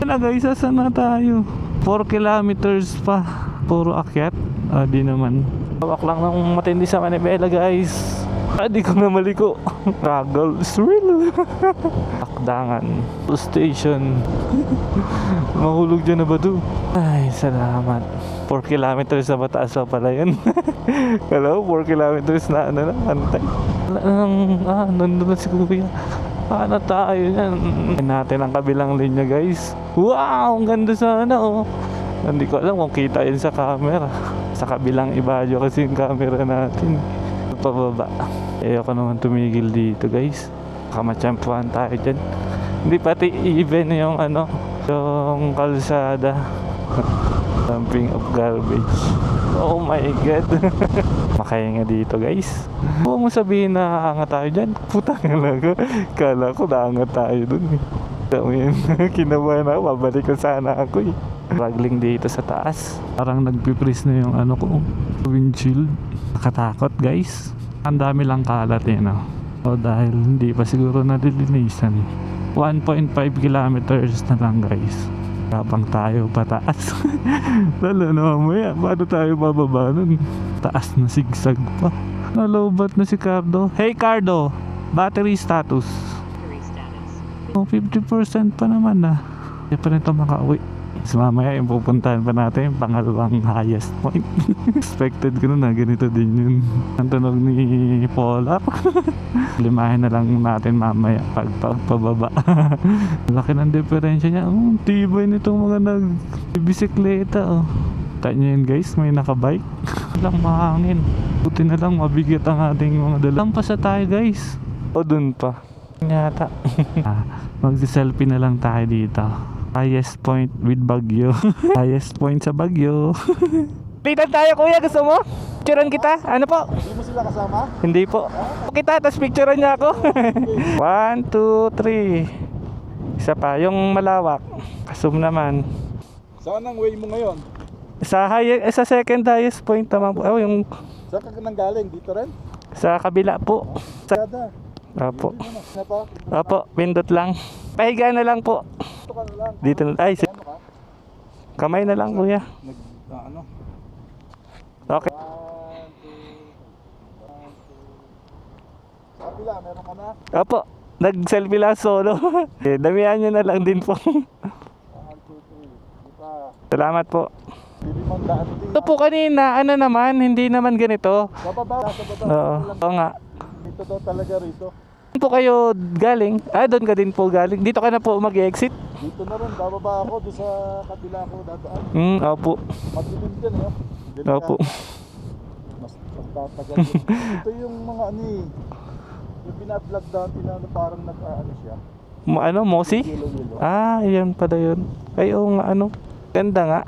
Na guys, saan na tayo? 4 kilometers pa. Puro akyat. Di naman. Hawak lang ng matindi sa manibela guys. Di ko na maliko. Struggle is real. Akdangan. Station. Mahulog dyan na ba to? Ay, salamat. 4 kilometers na mataas pa pala yun. Hello, 4 kilometers na ano na, antay. Nandun na si kuya. Ano tayo yan? Natin ang kabilang linya guys. Wow, ang ganda sana oh. Hindi ko alam kung kita yun sa camera. Sa kabilang ibadyo kasi yung camera natin. Pababa. Ayoko naman tumigil dito guys. Baka machampuan tayo dyan. Hindi pati even yung ano, yung kalsada. Dumping of garbage. Oh my god. Makahinga dito guys. Huwag mo sabihin na angat tayo dyan. Putang lang. Kala ko naangat tayo dun eh. Kinabahan ako. Babalik ko sana ako eh. Struggling dito sa taas. Parang nagpipris na yung ano ko. Windshield. Nakatakot guys. Ang dami lang kalat eh no. O dahil hindi pa siguro nalilinisan. 1.5 kilometers na lang guys. Kapang tayo pataas. Lalo na mamaya. Paano tayo bababa nun? Taas na sigsag pa. Nalobat na si Cardo. Hey Cardo! Battery status. Oh, 50% pa naman na. Kaya pa nito makauwi. So mamaya yung pupuntahan pa natin yung pangalawang highest point. Expected ko na ganito din yun. Ang tunog ni Polar. Limahin na lang natin mamaya pagpababa. Laki ng diferensya niya. Tibay nitong mga nagbisikleta oh. Tayo nyo yun guys, may nakabike. Walang mahangin. Buti na lang mabigat ang ating mga dala. Lampas na tayo guys. O dun pa. Yata. Magsi-selfie na lang tayo dito. Highest point with Baguio. Highest point sa Baguio. Pitan tayo kuya, gusto mo? Picturean kita? Ano po? Hindi mo sila kasama? Hindi po. Kita, tapos picturean niya ako. 1, 2, 3. Isa pa, yung malawak. Zoom naman. Saan ang way mo ngayon? Sa second highest point naman po. Oh, yung Saan ka nanggaling? Dito rin? sa kabila po. Kada. Opo. Ano pa? Opo, pindot lang. Pahiga na lang po. Dito ka na lang. Dito na. Ay, Ano ka? kamay na lang kuya. Ano? Okay. 1, 2, 1, 2. Sa kapila, meron ka na? Opo, nag-selfie lang solo. Damihan nyo na lang din po. 1, 2, 3. Di pa. Salamat po. Limang daan din. Ito po kanina, ano naman, hindi naman ganito. Sa baba, sa baba. Oo, oo nga. Dito daw talaga rito. Saan po kayo galing? Doon ka din po galing. Dito ka na po mag-exit? Dito na rin, bababa ako doon sa kabila ko dadaan. Opo. Madilim dyan eh. Opo. Mas tatagal yun. Ito yung mga ano eh. Yung pina-vlog dati na parang nag-ano siya. Mosi? Yelo-yelo. Ayan pala yun. Ay, oo nga, ano. Ganda nga.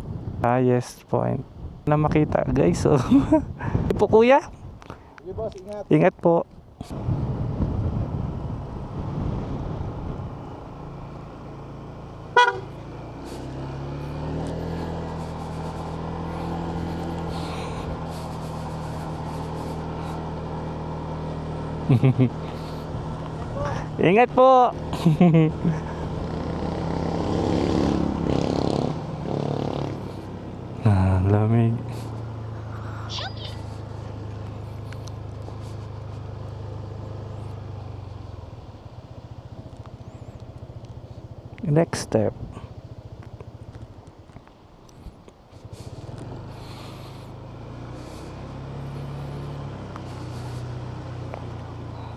Yes, point. Na makita, guys. So. po, kuya. Sige boss, ingat. Ingat po. Ingat po. Lamig. Next step.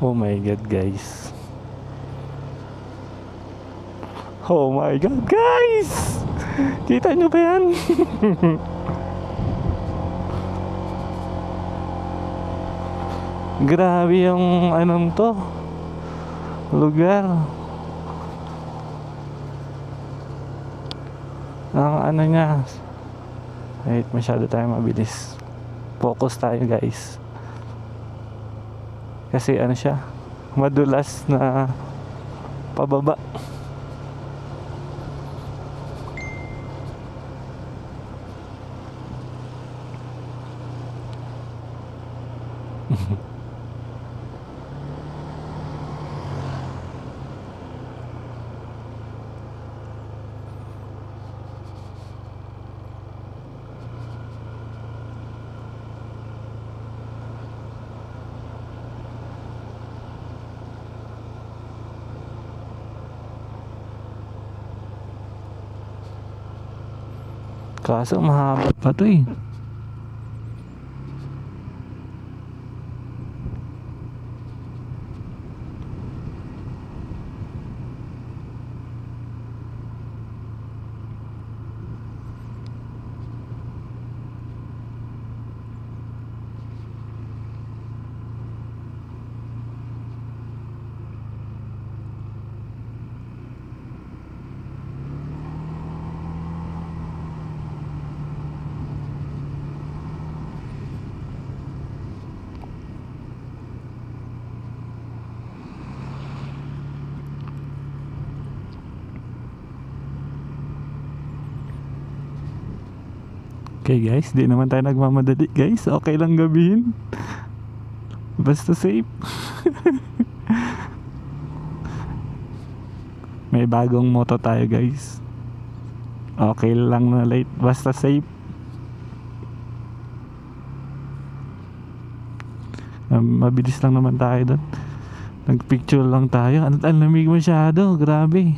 Oh my god, guys. Oh my god, guys. Kita nyo ba yan? Grabe yung anong to lugar. Ang ano niya. Wait, masyado tayo mabilis. Focus tayo, guys. Kasi ano siya, madulas na pababa. Kaso mahaba pa to eh. Okay guys, di naman tayo nagmamadali guys. Okay lang gabihin. Basta safe. May bagong motto tayo guys. Okay lang na late, basta safe. Mabilis lang naman tayo doon. Nagpicture lang tayo. Ang lamig masyado, grabe.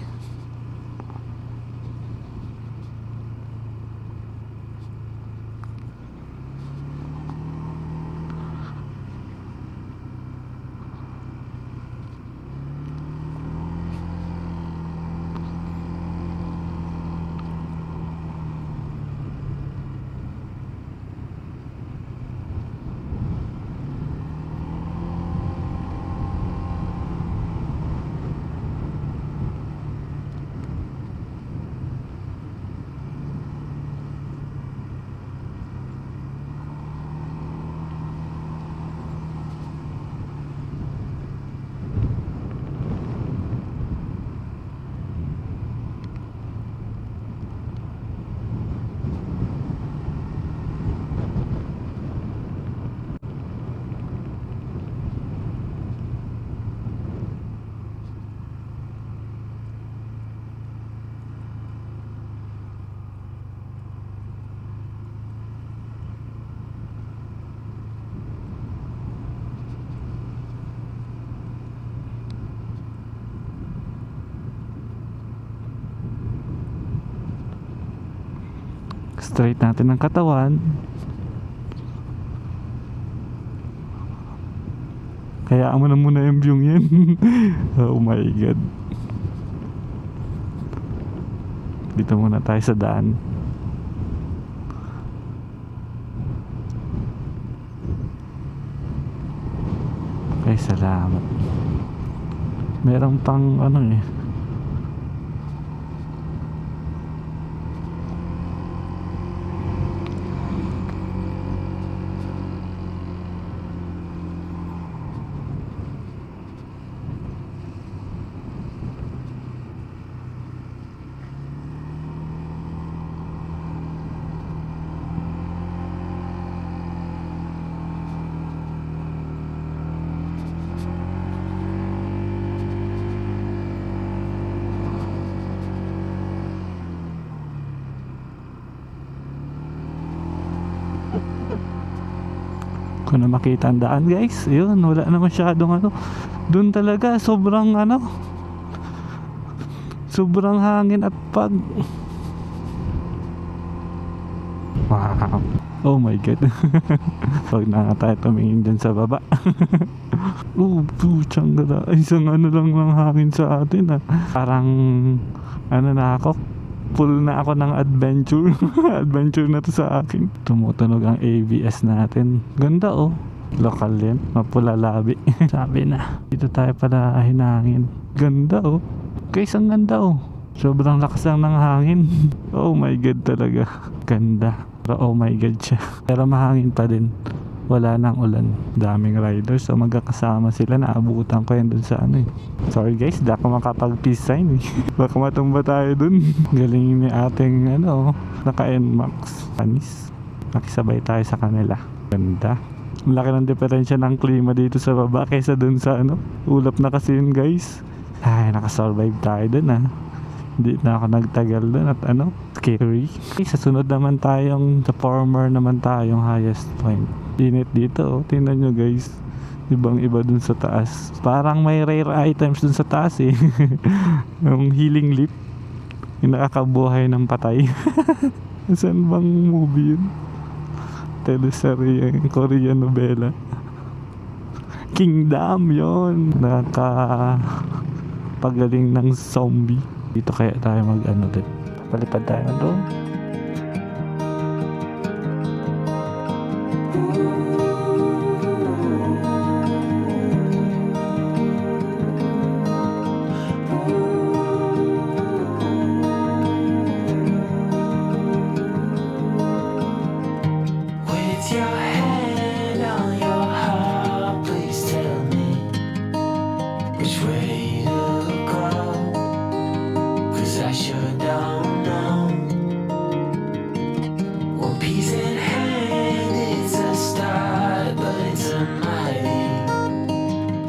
Straight natin ang katawan. Kaya mo na muna yung view yan. Oh my god. Dito muna tayo sa daan. Okay, salamat. Meron pang ano eh. Kung na makita ang daan guys, yun, wala na masyadong ano. Doon talaga sobrang ano, sobrang hangin at pag wow. Oh my god. Huwag na nga tayo tumingin dyan sa baba. Oh puchang gala, isang ano lang ng hangin sa atin ah. Parang ano na ako, full na ako ng adventure. Adventure na to sa akin. Tumutunog ang ABS natin. Ganda oh. Local yan. Mapula labi. Sabi na. Dito tayo pala hinangin. Ganda oh. Guys, ang ganda oh. Sobrang lakas lang ng hangin. Oh my god talaga. Ganda. Pero oh my god siya. Pero mahangin pa din. Wala nang ulan. Daming riders. So magkakasama sila. Naabutan ko yan dun sa ano eh. Sorry guys, di ako makapag-peace sign eh. Baka matumba tayo dun. Galing ni ating ano, naka-NMAX. Panis. Nakisabay tayo sa kanila. Ganda. Ang laki ng diferensya ng klima dito sa baba kaysa dun sa ano. Ulap na kasi yun guys. Ay, nakasurvive tayo dun ah. Hindi na ako nagtagal dun at ano, scary. Sa sunod naman tayong, sa former naman tayong highest point. Init dito oh. Tingnan nyo guys. Ibang iba dun sa taas. Parang may rare items dun sa taas eh. Yung healing leaf. Yung nakakabuhay ng patay. Saan bang movie yun? Teleserye, Korean novela. Kingdom yon. Nakakapagaling ng zombie. Dito kaya tayo mag ano din. Palipad tayo doon. With your hand on your heart, please tell me which way to go. 'Cause I sure don't know. One piece in hand, it's a start, but it's a mighty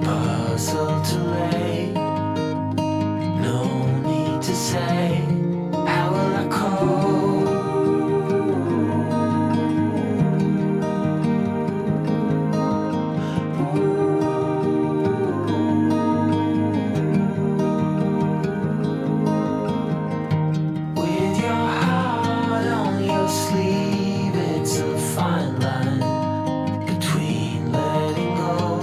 puzzle to lay. No need to say, how will I cope? With your heart on your sleeve, it's a fine line between letting go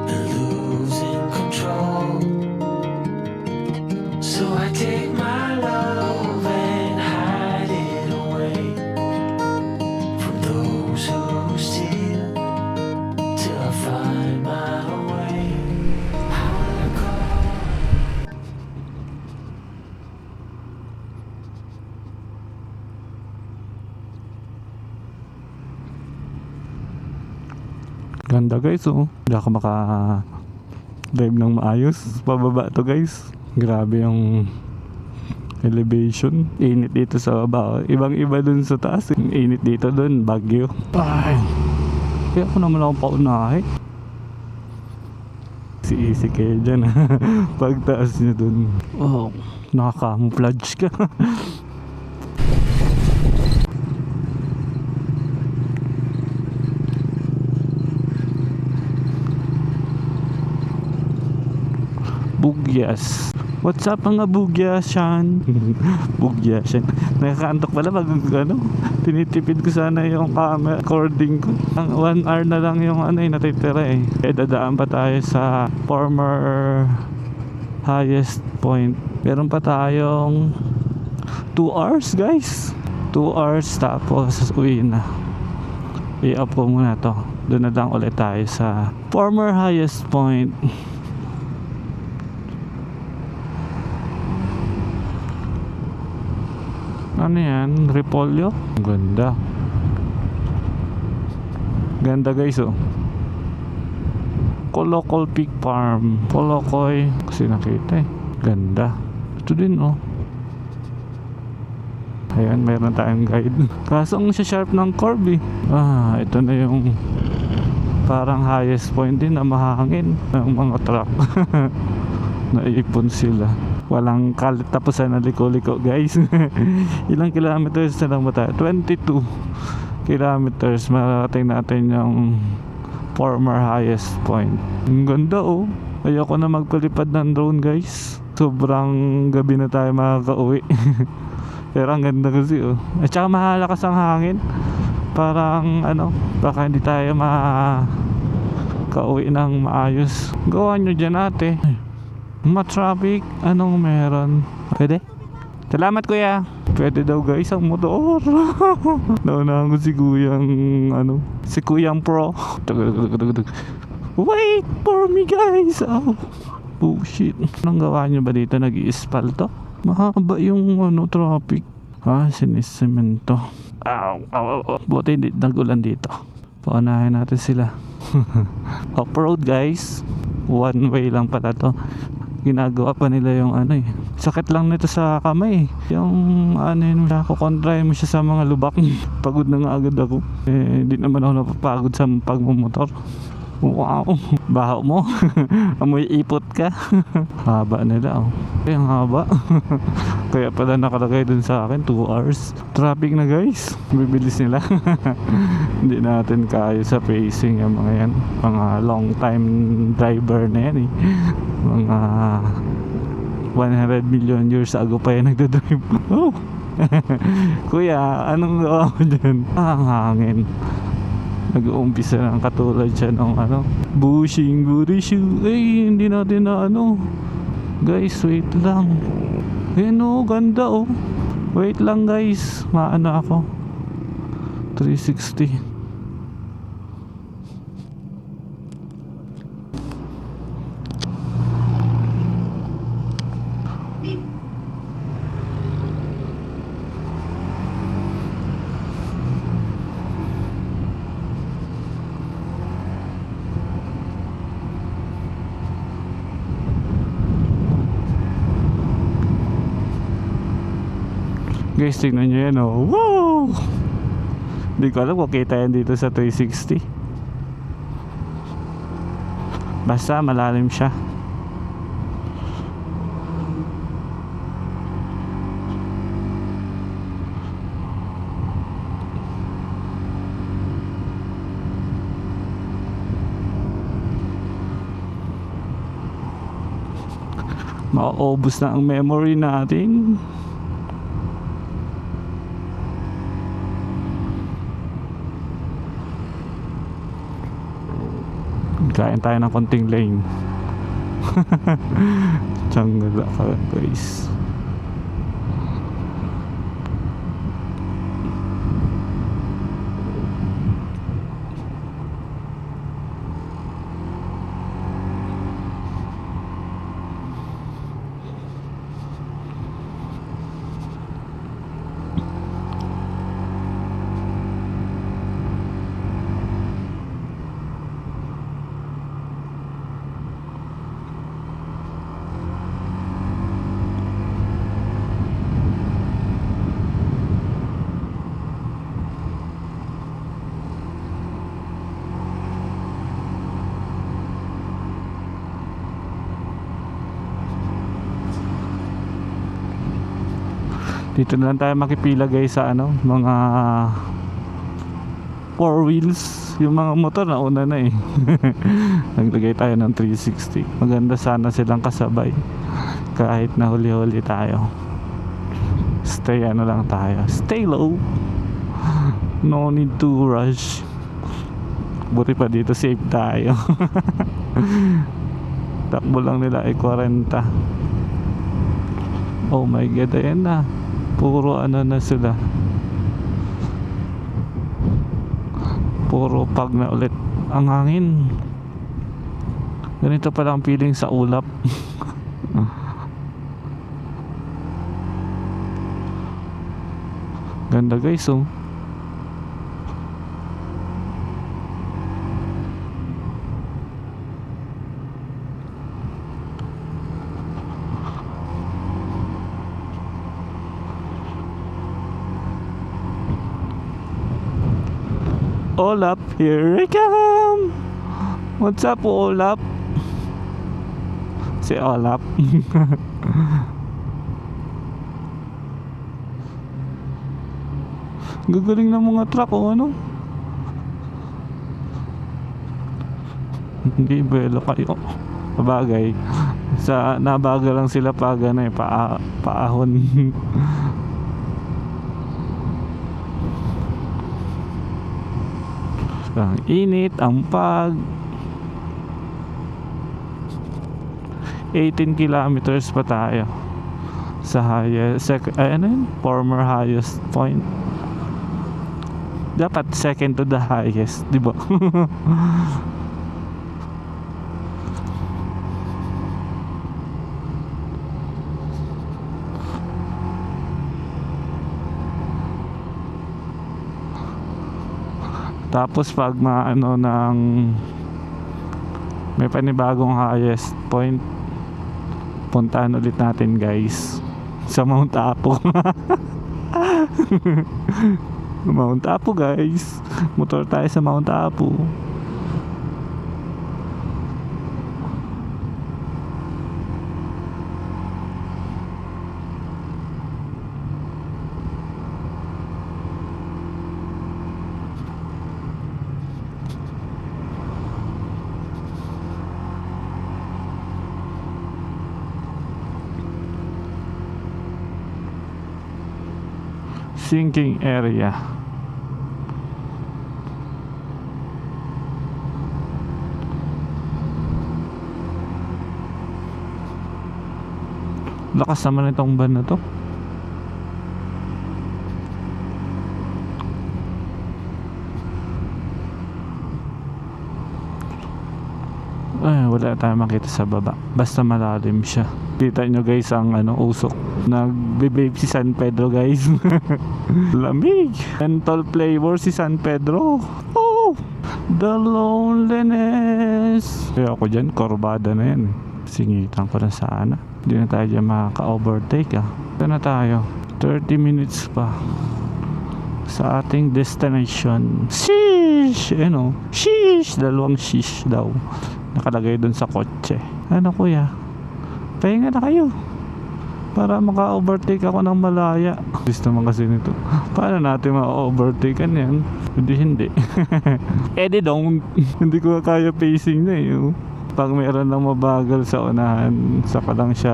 and losing control. So I take my love and hide it away from those who steal till I find my way. How will I go? Ganda guys oh. Hindi ako maka-drive ng maayos. Pababa to guys. Grabe yung elevation. Init dito sa baba. Ibang iba dun sa taas. Yung init dito dun. Bagyo. Ay. Kaya ako naman ako paunahin. Easy kayo dyan. Pagtaas nyo dun. Oh. Nakaka-camouflage ka. Bugyas. What's up mga Bugyasan? Bugyasan. Nakakaantok pala pag ano, tinitipid ko sana yung camera recording ko. Ang 1 hour na lang yung ano natitira eh. Kaya dadaan pa tayo sa former highest point. Meron pa tayong 2 hours guys. 2 hours tapos uwi na. I-up ko muna to. Doon na lang ulit tayo sa former highest point. Ano yan? Repolyo? Ganda. Ganda guys oh. Colocol Peak Farm. Colocoy. Kasi nakita eh. Ganda. Ito din oh. Ayan, mayroon tayong guide. Kaso ang sharp ng curve eh. Ah, ito na yung parang highest point din na mahangin ng mga truck. Naipon sila. Walang katapusan na liko-liko guys. Ilang kilometers na lang ba tayo? 22 kilometers. Marating natin yung former highest point. Ang ganda oh. Ayoko na magpalipad ng drone guys. Sobrang gabi na tayo makaka-uwi. Pero ang ganda kasi oh. At saka mahalakas ang hangin. Parang ano, baka hindi tayo makauwi ng maayos. Gawa nyo dyan ate. Ma-traffic, anong meron? Pwede? Salamat kuya. Pwede daw guys ang motor. Naunahan ko si kuyang ano, si kuyang pro. Wait for me guys. Oh, bullshit. Anong gawa nyo ba dito? Nag-i-espalto? Mahaba yung ano, traffic. Sinisemento. Buti hindi nagulan dito. Paunahin natin sila. Off-road guys. One way lang pala to. Ginagawa pa nila yung ano eh. Sakit lang nito sa kamay. Yung ano yun, kukontrahin mo siya sa mga lubak. Pagod na nga agad ako. Di naman ako napapagod sa pagmumotor. Wow, baho mo. Amoy ipot ka. Haba nila oh. Ang haba. Kaya pala nakalagay dun sa akin 2 hours. Traffic na guys. Bibilis nila. Hindi natin kaya sa pacing yung mga yan. Mga long time driver na yan eh. Mga 100 million years ago pa yan nagdadrive. Oh. Kuya, anong gawa mo dyan? Ang hangin. Nag-uumpisa ng katulad siya ng ano, bushing burishu. Hindi natin na ano. Guys, wait lang. Ayan oh, ganda oh. Wait lang guys, maano ako. 360. Guys, tingnan nyo yan oh. Wow! Hindi ko alam kung kita yan dito sa 360. Basta malalim siya. Mauubos na ang memory natin. Kain tayo ng konting lane. Tiyangga ka guys. Dito na lang tayo makipila guys sa ano, mga 4 wheels. Yung mga motor na una na eh. Naglagay tayo ng 360. Maganda sana silang kasabay. Kahit na huli-huli tayo, stay ano lang tayo, stay low. No need to rush. Buti pa dito safe tayo. Takbo lang nila ay 40. Oh my god, ayan na. Puro ano na sila. Puro pag na ulit ang hangin. Ganito pala ang feeling sa ulap. Ganda guys, oh. Olap, here I come. What's up, Olap? Si Olap. Gagaling ng mga truck o ano? Hindi belo kayo. Sabagay, sa nabaga lang sila pag ano eh, paahon. Ang init, ang pag 18 kilometers pa tayo sa highest former highest point. Dapat second to the highest, di ba? Tapos pag maano ng may panibagong highest point, puntahan ulit natin guys sa Mount Apo. Mount Apo guys, motor tayo sa Mount Apo. Sinking area. Lakas naman itong van na to. Wala tayong makita sa baba. Basta malalim siya. Kita nyo guys ang usok. Nagbe-babe si San Pedro guys. Lamig. Menthol flavor si San Pedro. Oh, the loneliness. Kaya ako dyan, korbada na yan. Singitan ko na sana. Hindi na tayo dyan makaka-overtake Ito na tayo. 30 minutes pa sa ating destination. Sheesh! Sheesh! Dalawang sheesh daw nakalagay dun sa kotse. Ano kuya? Pahinga na kayo para maka-overtake ako ng malaya. Gusto naman kasi nito. Paano natin ma-overtakean yan? Hindi. Edi don't. Hindi ko kaya pacing na Pag meron lang mabagal sa unahan, saka lang siya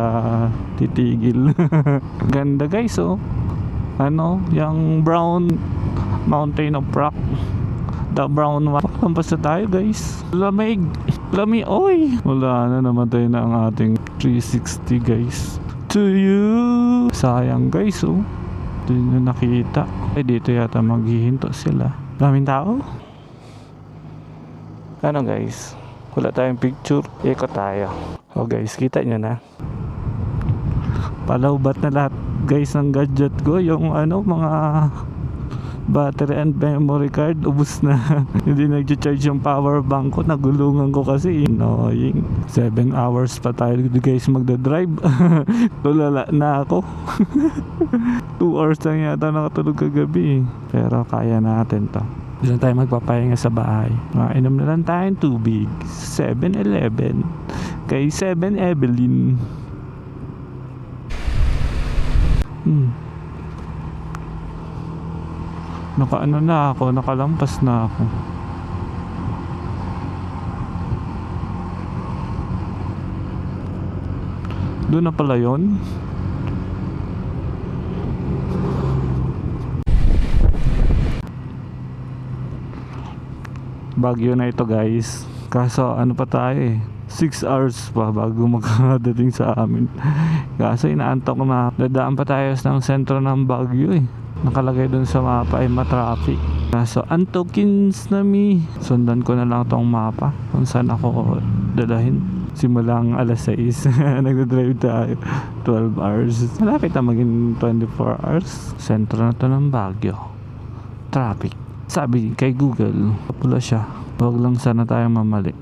titigil. Ganda guys yung brown mountain of rock. The brown one. Lampas na tayo guys. Lamig. Oy. Wala na, namatay na ang ating 360 guys. To you. Sayang guys Hindi nyo nakita. Dito yata maghihinto sila. Daming tao. Ano guys? Wala tayong picture. Ikot tayo. Guys, kita nyo na. Palawbat na lahat guys ng gadget ko. Yung mga battery and memory card ubos na. Hindi nag-charge yung power bank ko. Nagulungan ko kasi annoying. 7 hours pa tayo guys magdadrive. Tulala na ako. 2 hours lang yata nakatulog kagabi pero kaya natin to. Diyan tayo magpapahinga sa bahay. Inom na lang tayong tubig. 7-Eleven kay 7 Evelyn. Nakaano na ako, nakalampas na ako. Doon na pala yun. Baguio na ito guys. Kaso ano pa tayo eh, 6 hours pa bago makadating sa amin. Kaso inaantok na. Dadaan pa tayo ng sentro ng Baguio eh. Nakalagay dun sa mapa ay matraffic. Kaso antokins na mi. Sundan ko na lang tong mapa kung saan ako dadahin. Simulang alas 6. Nagdadrive tayo 12 hours. Malapit na maging 24 hours. Sentro na to ng Baguio. Traffic. Sabi kay Google, pula siya. Huwag lang sana tayong mamali.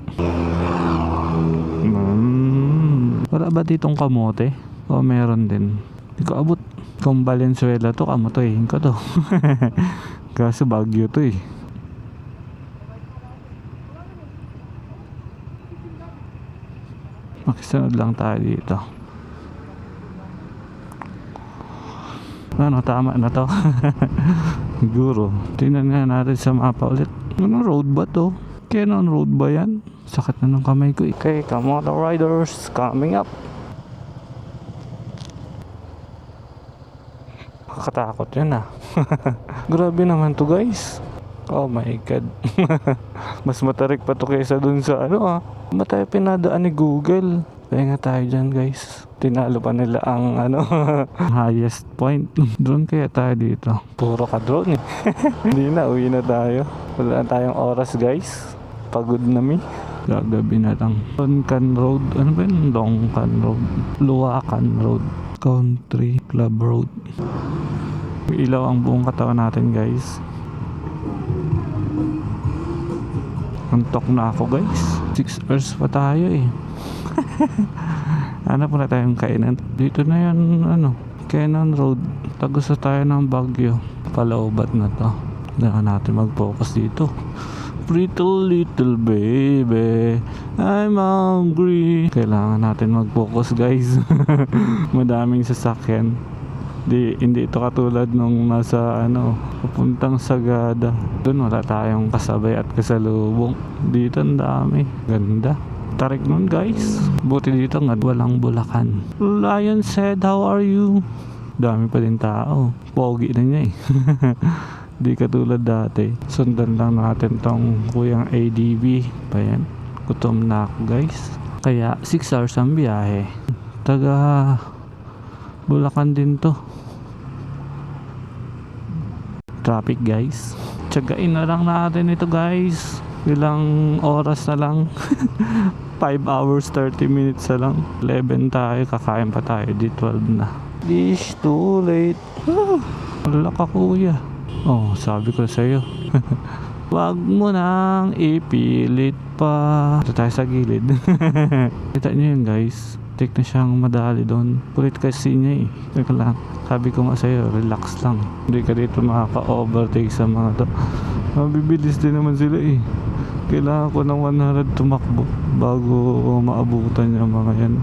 Wala ba ditong kamote? O meron din. Hindi ko abot. Kung Valenzuela to, kamotoyin ko to. Kaso Baguio to eh. Makisunod lang tayo dito. Ano, tama na to. Siguro. Tingnan nga natin sa mapa ulit. Ano road ba to? Canon road ba yan? Sakit na ng kamay ko eh. Okay, Kamoto Riders coming up. Kakatakot yan ah. Grabe naman to guys. Oh my god. Mas matarik pa to kaysa dun sa ano ah. Ba tayo pinadaan ni Google? Kaya nga tayo dyan guys. Tinalo pa nila ang ano highest point. Drone kaya tayo dito. Puro ka drone eh. Hindi na, uwi na tayo. Wala na tayong oras guys. Pagod na mi. Gagabi na lang. Longcan Road. Ano ba yun? Longcan Road. Luwakan Road. Country Club Road. Ilaw ang buong katawan natin guys. Antok na ako guys. 6 hours pa tayo eh. Hanap na tayong kainan. Dito na yan ano, Canon Road. Tagos na tayo ng Baguio. Palaubat na to. Kailangan natin mag-focus dito. Pretty little baby, I'm hungry. Kailangan natin mag-focus guys. Madaming sasakyan. Hindi ito katulad nung nasa ano, papuntang Sagada. Doon wala tayong kasabay at kasalubong. Dito ang dami. Ganda. Tarik nun guys. Buti dito nga walang Bulacan. Lion said, how are you? Dami pa din tao. Pogi na niya eh. Di katulad dati. Sundan lang natin tong kuyang ADB. Pa yan. Gutom na ako guys. Kaya 6 hours ang biyahe. Taga Bulacan din to. Traffic guys. Tsagain na lang natin ito guys. Ilang oras na lang. 5 hours 30 minutes na lang. 11 tayo. Kakain pa tayo. Di 12 na. It's too late. Wala ka kuya. Oh, sabi ko sa'yo. Wag mo nang ipilit pa. Ito tayo sa gilid. Kita nyo yun guys. Take na siyang madali doon. Kulit kasi niya eh. Teka lang. Sabi ko nga sa'yo, relax lang. Hindi ka dito makaka-overtake sa mga to. Mabibilis din naman sila eh. Kailangan ko ng 100 tumakbo bago maabutan yung mga yan.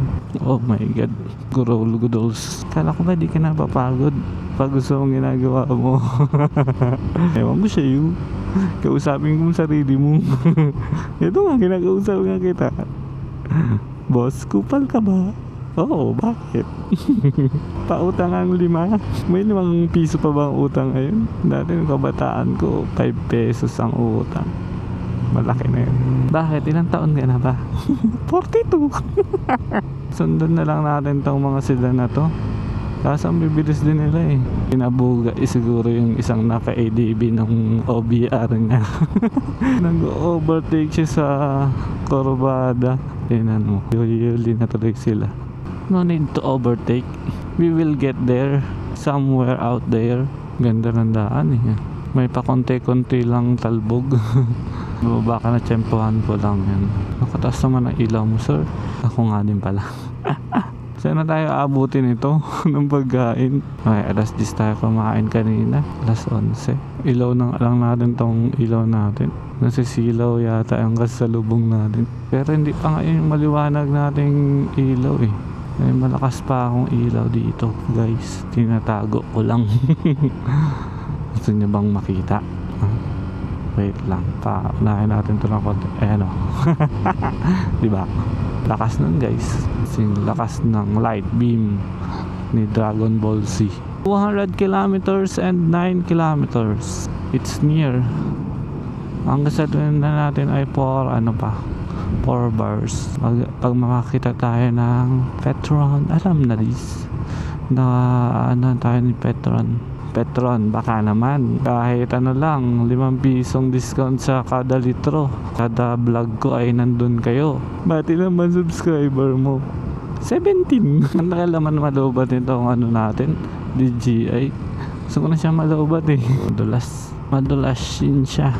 Oh my god. Gurol-gudols. Kala ko ba di ka napapagod pag gusto mong ginagawa mo? Ewan ko siya yun. Kausapin ko sarili mo. Ito nga, kinakausap nga kita. Boss, kupal ka ba? Oo, bakit? Pautang ang 5. May 5 piso pa bang utang ngayon? Dati ng kabataan ko, 5 pesos ang utang. Malaki na yun. Bakit? Ilang taon ka na ba? 42. Sundan na lang natin tong mga sedan na to. Kaso ang bibilis din nila eh. Pinabuga siguro yung isang naka-ADB ng OBR niya. Nag-overtake siya sa Corbada. Tingnan mo. Yuli na tuloy sila. No need to overtake. We will get there. Somewhere out there. Ganda ng daan eh. May pa konti-konti lang talbog. Baka na tsempohan ko lang yan. Nakataas naman ang ilaw mo sir. Ako nga din pala. Saan na tayo aabutin ito ng pagkain? Okay, alas 10 tayo kumain kanina. Alas 11. Ilaw na lang natin tong ilaw natin. Nasisilaw yata ang kasalubong natin. Pero hindi pa nga yung maliwanag nating ilaw eh. May malakas pa akong ilaw dito guys. Tinatago ko lang. Gusto niyo bang makita? Wait lang. Paunahin natin ito ng konti. Ayan o. Diba? Lakas nun guys. Kasing lakas ng light beam ni Dragon Ball Z. 200 kilometers and 9 kilometers. It's near. Ang gasatuin na natin ay 4 bars. Pag makakita tayo ng Petron, alam na this na tayo ni Petron, baka naman kahit lang 5 pisong discount sa kada litro. Kada vlog ko ay nandun kayo. Bati naman subscriber mo 17. Ang nakalaman malubat nito ang natin DJI. Gusto ko na siya malubat madulas yun siya.